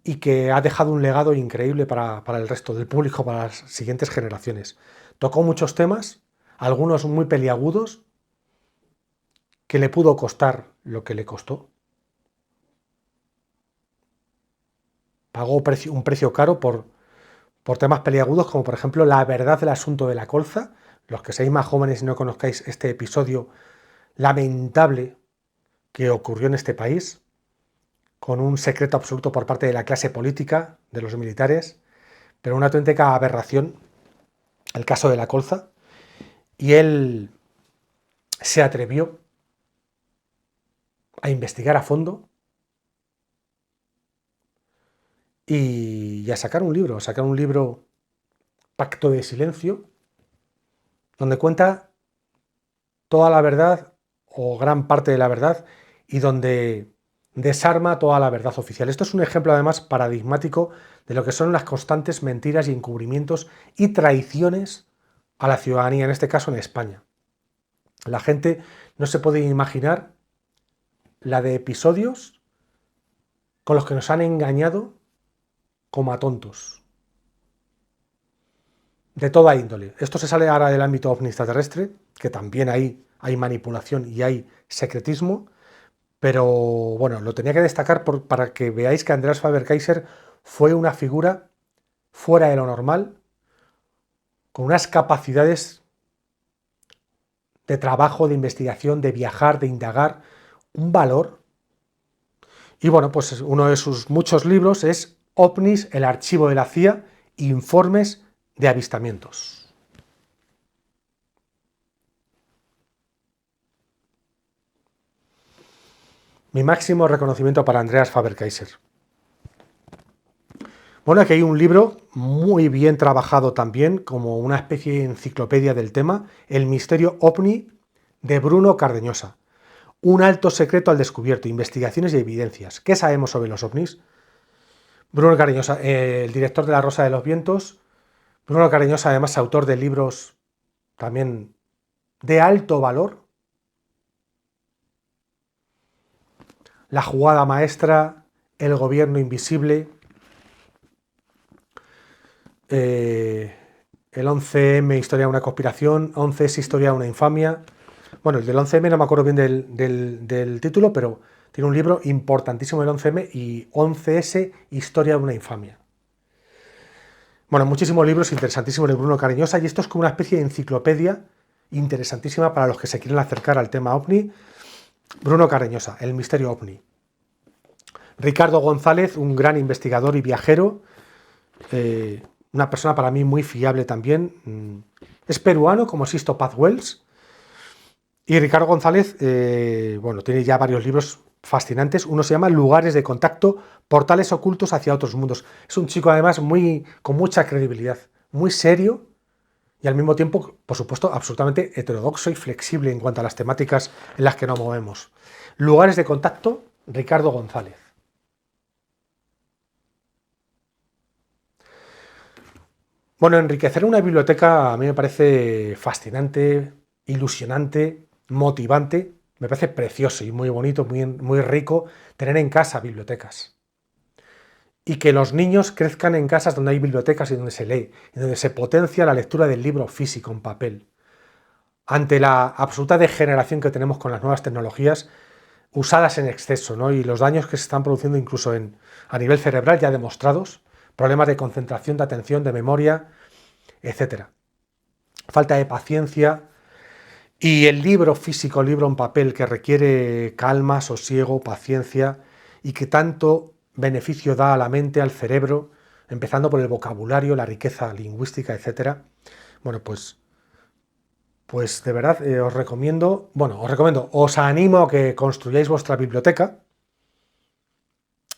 y que ha dejado un legado increíble para el resto del público, para las siguientes generaciones. Tocó muchos temas, algunos muy peliagudos, que le pudo costar lo que le costó. Pagó un precio caro por temas peliagudos, como por ejemplo la verdad del asunto de la colza. Los que seáis más jóvenes y no conozcáis este episodio lamentable que ocurrió en este país, con un secreto absoluto por parte de la clase política, de los militares, pero una auténtica aberración, el caso de la colza, y él se atrevió a investigar a fondo y a sacar un libro, Pacto de Silencio, donde cuenta toda la verdad o gran parte de la verdad y donde desarma toda la verdad oficial. Esto es un ejemplo además paradigmático de lo que son las constantes mentiras y encubrimientos y traiciones a la ciudadanía, en este caso en España. La gente no se puede imaginar la de episodios con los que nos han engañado como a tontos. De toda índole. Esto se sale ahora del ámbito ovni extraterrestre, que también hay manipulación y hay secretismo, pero bueno, lo tenía que destacar para que veáis que Andreas Faber-Kaiser fue una figura fuera de lo normal, con unas capacidades de trabajo, de investigación, de viajar, de indagar, un valor. Y bueno, pues uno de sus muchos libros es OVNIs, el archivo de la CIA, informes de avistamientos. Mi máximo reconocimiento para Andreas Faber-Kaiser. Bueno, aquí hay un libro muy bien trabajado también, como una especie de enciclopedia del tema, El misterio OVNI, de Bruno Cardeñosa. Un alto secreto al descubierto, investigaciones y evidencias. ¿Qué sabemos sobre los OVNIs? Bruno Cardeñosa, el director de La Rosa de los Vientos. Bruno Cardeñosa, además, autor de libros también de alto valor. La jugada maestra, El gobierno invisible, el 11M, historia de una conspiración, 11S, historia de una infamia. Bueno, el del 11M no me acuerdo bien del título, pero tiene un libro importantísimo del 11M y 11S, historia de una infamia. Bueno, muchísimos libros interesantísimos de Bruno Cardeñosa, y esto es como una especie de enciclopedia interesantísima para los que se quieren acercar al tema OVNI. Bruno Cardeñosa, El misterio OVNI. Ricardo González, un gran investigador y viajero, una persona para mí muy fiable también. Es peruano, como Sisto Paz Wells. Y Ricardo González, bueno, tiene ya varios libros fascinantes. Uno se llama Lugares de contacto, portales ocultos hacia otros mundos. Es un chico además con mucha credibilidad, muy serio y al mismo tiempo, por supuesto, absolutamente heterodoxo y flexible en cuanto a las temáticas en las que nos movemos. Lugares de contacto, Ricardo González. Bueno, enriquecer una biblioteca a mí me parece fascinante, ilusionante, motivante. Me parece precioso y muy bonito, muy rico tener en casa bibliotecas. Y que los niños crezcan en casas donde hay bibliotecas y donde se lee, y donde se potencia la lectura del libro físico en papel. Ante la absoluta degeneración que tenemos con las nuevas tecnologías usadas en exceso, ¿no? Y los daños que se están produciendo incluso a nivel cerebral ya demostrados, problemas de concentración, de atención, de memoria, etcétera. Falta de paciencia y el libro físico, el libro en papel que requiere calma, sosiego, paciencia y que tanto beneficio da a la mente, al cerebro, empezando por el vocabulario, la riqueza lingüística, etcétera. Bueno, pues de verdad os recomiendo, os animo a que construyáis vuestra biblioteca.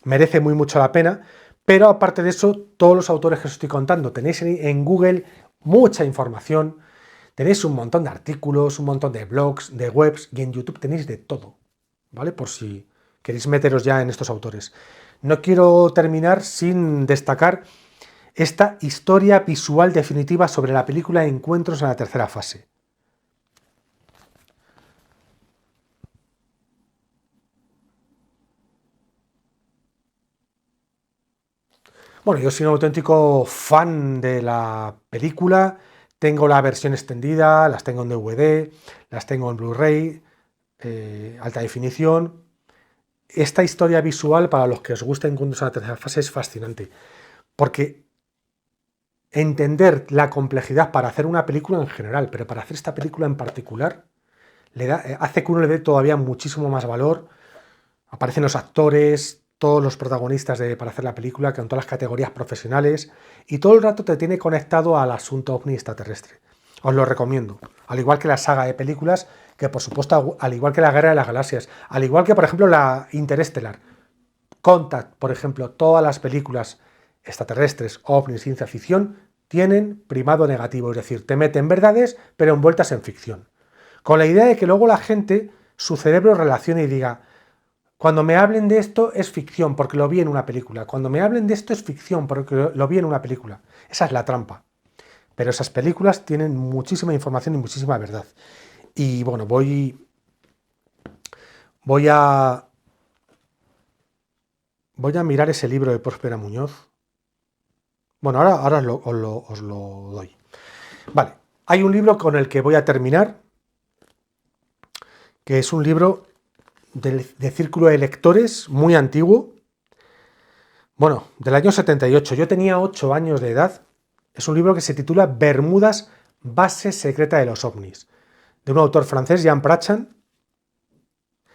Merece mucho la pena, pero aparte de eso, todos los autores que os estoy contando, tenéis en Google mucha información, tenéis un montón de artículos, un montón de blogs, de webs, y en YouTube tenéis de todo, ¿vale? Por si queréis meteros ya en estos autores. No quiero terminar sin destacar esta historia visual definitiva sobre la película Encuentros en la tercera fase. Bueno, yo soy un auténtico fan de la película, tengo la versión extendida, las tengo en DVD, las tengo en Blu-ray, alta definición. Esta historia visual, para los que os gusta Encuentros en la tercera fase, es fascinante, porque entender la complejidad para hacer una película en general, pero para hacer esta película en particular, hace que uno le dé todavía muchísimo más valor. Aparecen los actores, todos los protagonistas para hacer la película, con todas las categorías profesionales, y todo el rato te tiene conectado al asunto ovni extraterrestre. Os lo recomiendo. Al igual que la saga de películas, que por supuesto, al igual que la Guerra de las Galaxias, al igual que por ejemplo la Interestelar, Contact, por ejemplo, todas las películas extraterrestres, ovni, ciencia ficción, tienen primado negativo, es decir, te meten verdades, pero envueltas en ficción. Con la idea de que luego la gente, su cerebro relacione y diga, cuando me hablen de esto es ficción porque lo vi en una película. Cuando me hablen de esto es ficción porque lo vi en una película. Esa es la trampa. Pero esas películas tienen muchísima información y muchísima verdad. Y bueno, voy a mirar ese libro de Próspera Muñoz. Bueno, ahora os lo doy. Vale, hay un libro con el que voy a terminar, que es un libro de círculo de lectores muy antiguo, bueno, del año 78. Yo tenía 8 años de edad. Es un libro que se titula Bermudas, base secreta de los ovnis, de un autor francés, Jean Prachan.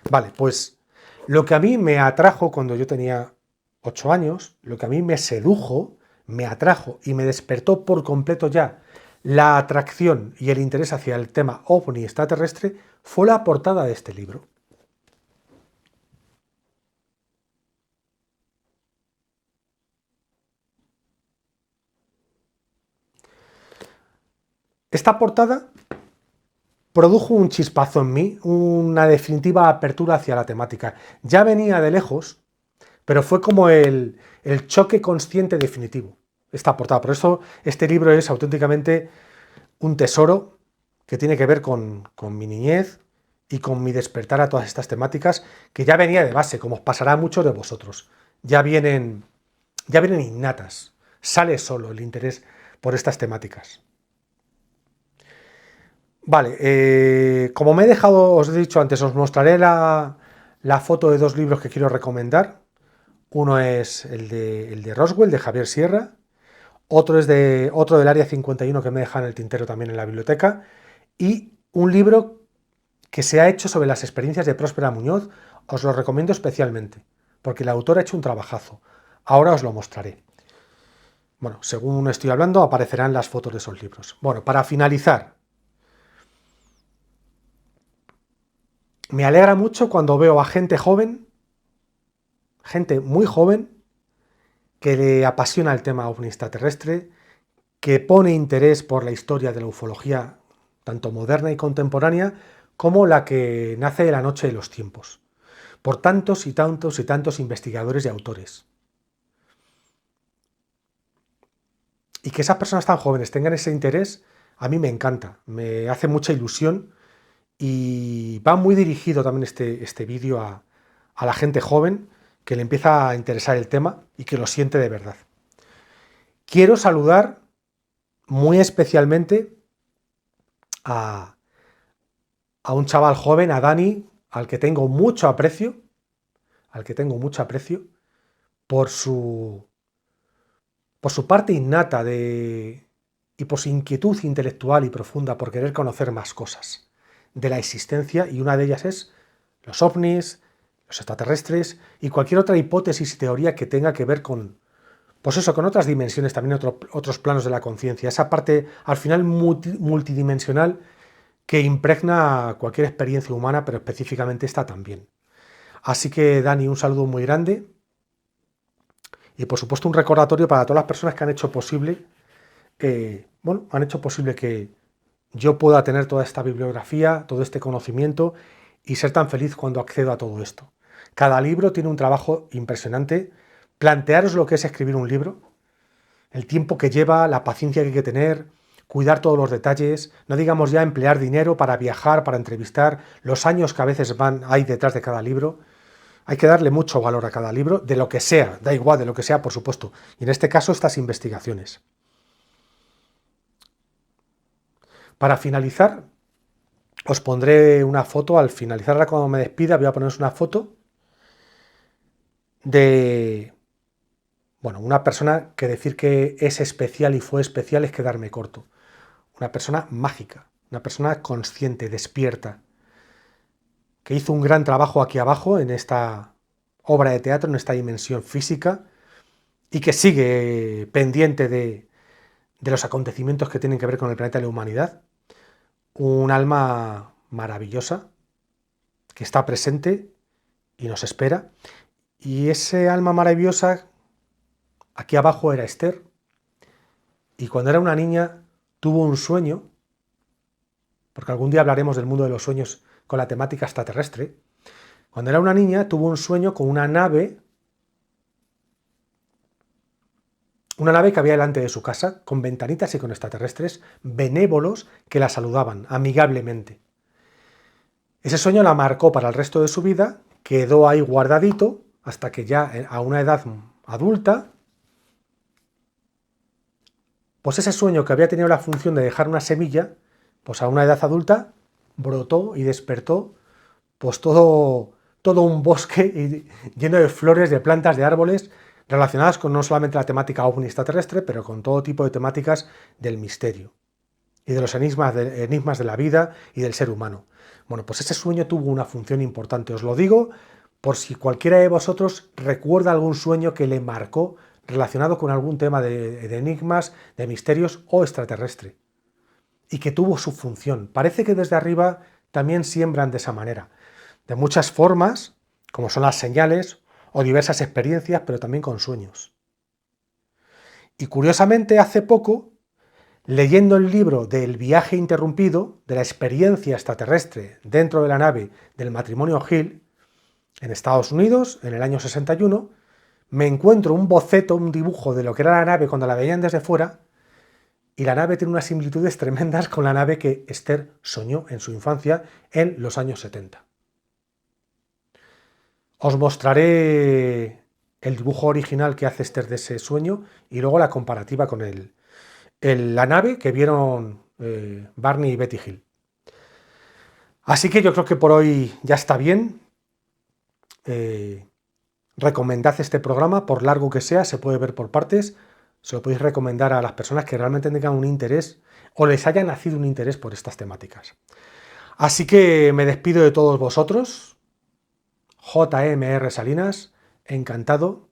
Vale, pues lo que a mí me atrajo cuando yo tenía 8 años, lo que a mí me sedujo, me atrajo y me despertó por completo ya la atracción y el interés hacia el tema ovni extraterrestre, fue la portada de este libro. Esta portada produjo un chispazo en mí, una definitiva apertura hacia la temática. Ya venía de lejos, pero fue como el choque consciente definitivo, esta portada. Por eso este libro es auténticamente un tesoro que tiene que ver con mi niñez y con mi despertar a todas estas temáticas, que ya venía de base, como os pasará a muchos de vosotros. Ya vienen innatas, sale solo el interés por estas temáticas. Vale, como me he dejado, os he dicho antes, os mostraré la foto de 2 libros que quiero recomendar. Uno es el de Roswell, de Javier Sierra. Otro es otro del Área 51 que me deja en el tintero también en la biblioteca. Y un libro que se ha hecho sobre las experiencias de Próspera Muñoz. Os lo recomiendo especialmente, porque el autor ha hecho un trabajazo. Ahora os lo mostraré. Bueno, según estoy hablando, aparecerán las fotos de esos libros. Bueno, para finalizar, me alegra mucho cuando veo a gente joven gente muy joven que le apasiona el tema ovni extraterrestre, que pone interés por la historia de la ufología, tanto moderna y contemporánea, como la que nace de la noche de los tiempos, por tantos y tantos y tantos investigadores y autores. Y que esas personas tan jóvenes tengan ese interés, a mí me encanta, me hace mucha ilusión y va muy dirigido también este vídeo a la gente joven que le empieza a interesar el tema y que lo siente de verdad. Quiero saludar muy especialmente a un chaval joven, a Dani, al que tengo mucho aprecio, por su parte innata y por su inquietud intelectual y profunda por querer conocer más cosas de la existencia, y una de ellas es los ovnis, los extraterrestres y cualquier otra hipótesis y teoría que tenga que ver con, pues eso, con otras dimensiones, también otros planos de la conciencia, esa parte al final multidimensional que impregna cualquier experiencia humana, pero específicamente esta también. Así que, Dani, un saludo muy grande y por supuesto un recordatorio para todas las personas que han hecho posible, han hecho posible que yo pueda tener toda esta bibliografía, todo este conocimiento y ser tan feliz cuando accedo a todo esto. Cada libro tiene un trabajo impresionante. Plantearos lo que es escribir un libro, el tiempo que lleva, la paciencia que hay que tener, cuidar todos los detalles, no digamos ya emplear dinero para viajar, para entrevistar, los años que a veces hay detrás de cada libro. Hay que darle mucho valor a cada libro, de lo que sea, da igual, de lo que sea, por supuesto. Y en este caso, estas investigaciones. Para finalizar, os pondré una foto, al finalizar cuando me despida, voy a poneros una foto de, una persona que decir que es especial y fue especial es quedarme corto. Una persona mágica, una persona consciente, despierta, que hizo un gran trabajo aquí abajo en esta obra de teatro, en esta dimensión física, y que sigue pendiente de los acontecimientos que tienen que ver con el planeta y la humanidad. Un alma maravillosa que está presente y nos espera. Y ese alma maravillosa, aquí abajo era Esther, y cuando era una niña tuvo un sueño, porque algún día hablaremos del mundo de los sueños con la temática extraterrestre. Cuando era una niña tuvo un sueño con una nave que había delante de su casa, con ventanitas y con extraterrestres benévolos que la saludaban amigablemente. Ese sueño la marcó para el resto de su vida, quedó ahí guardadito hasta que ya a una edad adulta, pues ese sueño que había tenido la función de dejar una semilla, pues a una edad adulta brotó y despertó pues todo un bosque lleno de flores, de plantas, de árboles, relacionadas con no solamente la temática ovni extraterrestre, pero con todo tipo de temáticas del misterio y de los enigmas de la vida y del ser humano. Bueno, pues ese sueño tuvo una función importante. Os lo digo por si cualquiera de vosotros recuerda algún sueño que le marcó relacionado con algún tema de enigmas, de misterios o extraterrestre, y que tuvo su función. Parece que desde arriba también siembran de esa manera, de muchas formas, como son las señales o diversas experiencias, pero también con sueños. Y curiosamente, hace poco, leyendo el libro del viaje interrumpido, de la experiencia extraterrestre dentro de la nave del matrimonio Hill, en Estados Unidos, en el año 61, me encuentro un boceto, un dibujo de lo que era la nave cuando la veían desde fuera, y la nave tiene unas similitudes tremendas con la nave que Esther soñó en su infancia en los años 70. Os mostraré el dibujo original que hace Esther de ese sueño y luego la comparativa con la nave que vieron Barney y Betty Hill. Así que yo creo que por hoy ya está bien. Recomendad este programa, por largo que sea, se puede ver por partes. Se lo podéis recomendar a las personas que realmente tengan un interés o les haya nacido un interés por estas temáticas. Así que me despido de todos vosotros. JMR Salinas, encantado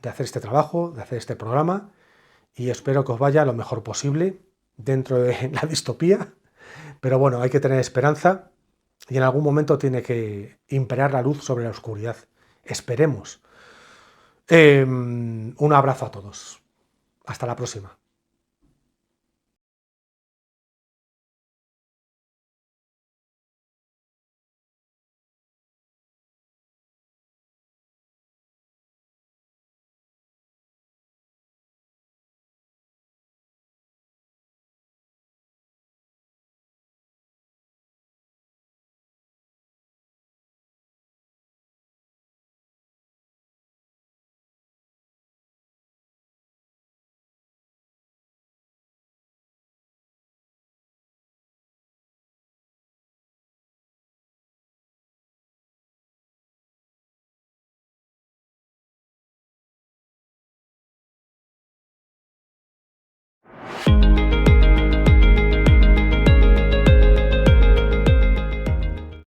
de hacer este trabajo, de hacer este programa, y espero que os vaya lo mejor posible dentro de la distopía. Pero bueno, hay que tener esperanza y en algún momento tiene que imperar la luz sobre la oscuridad. Esperemos. Un abrazo a todos. Hasta la próxima.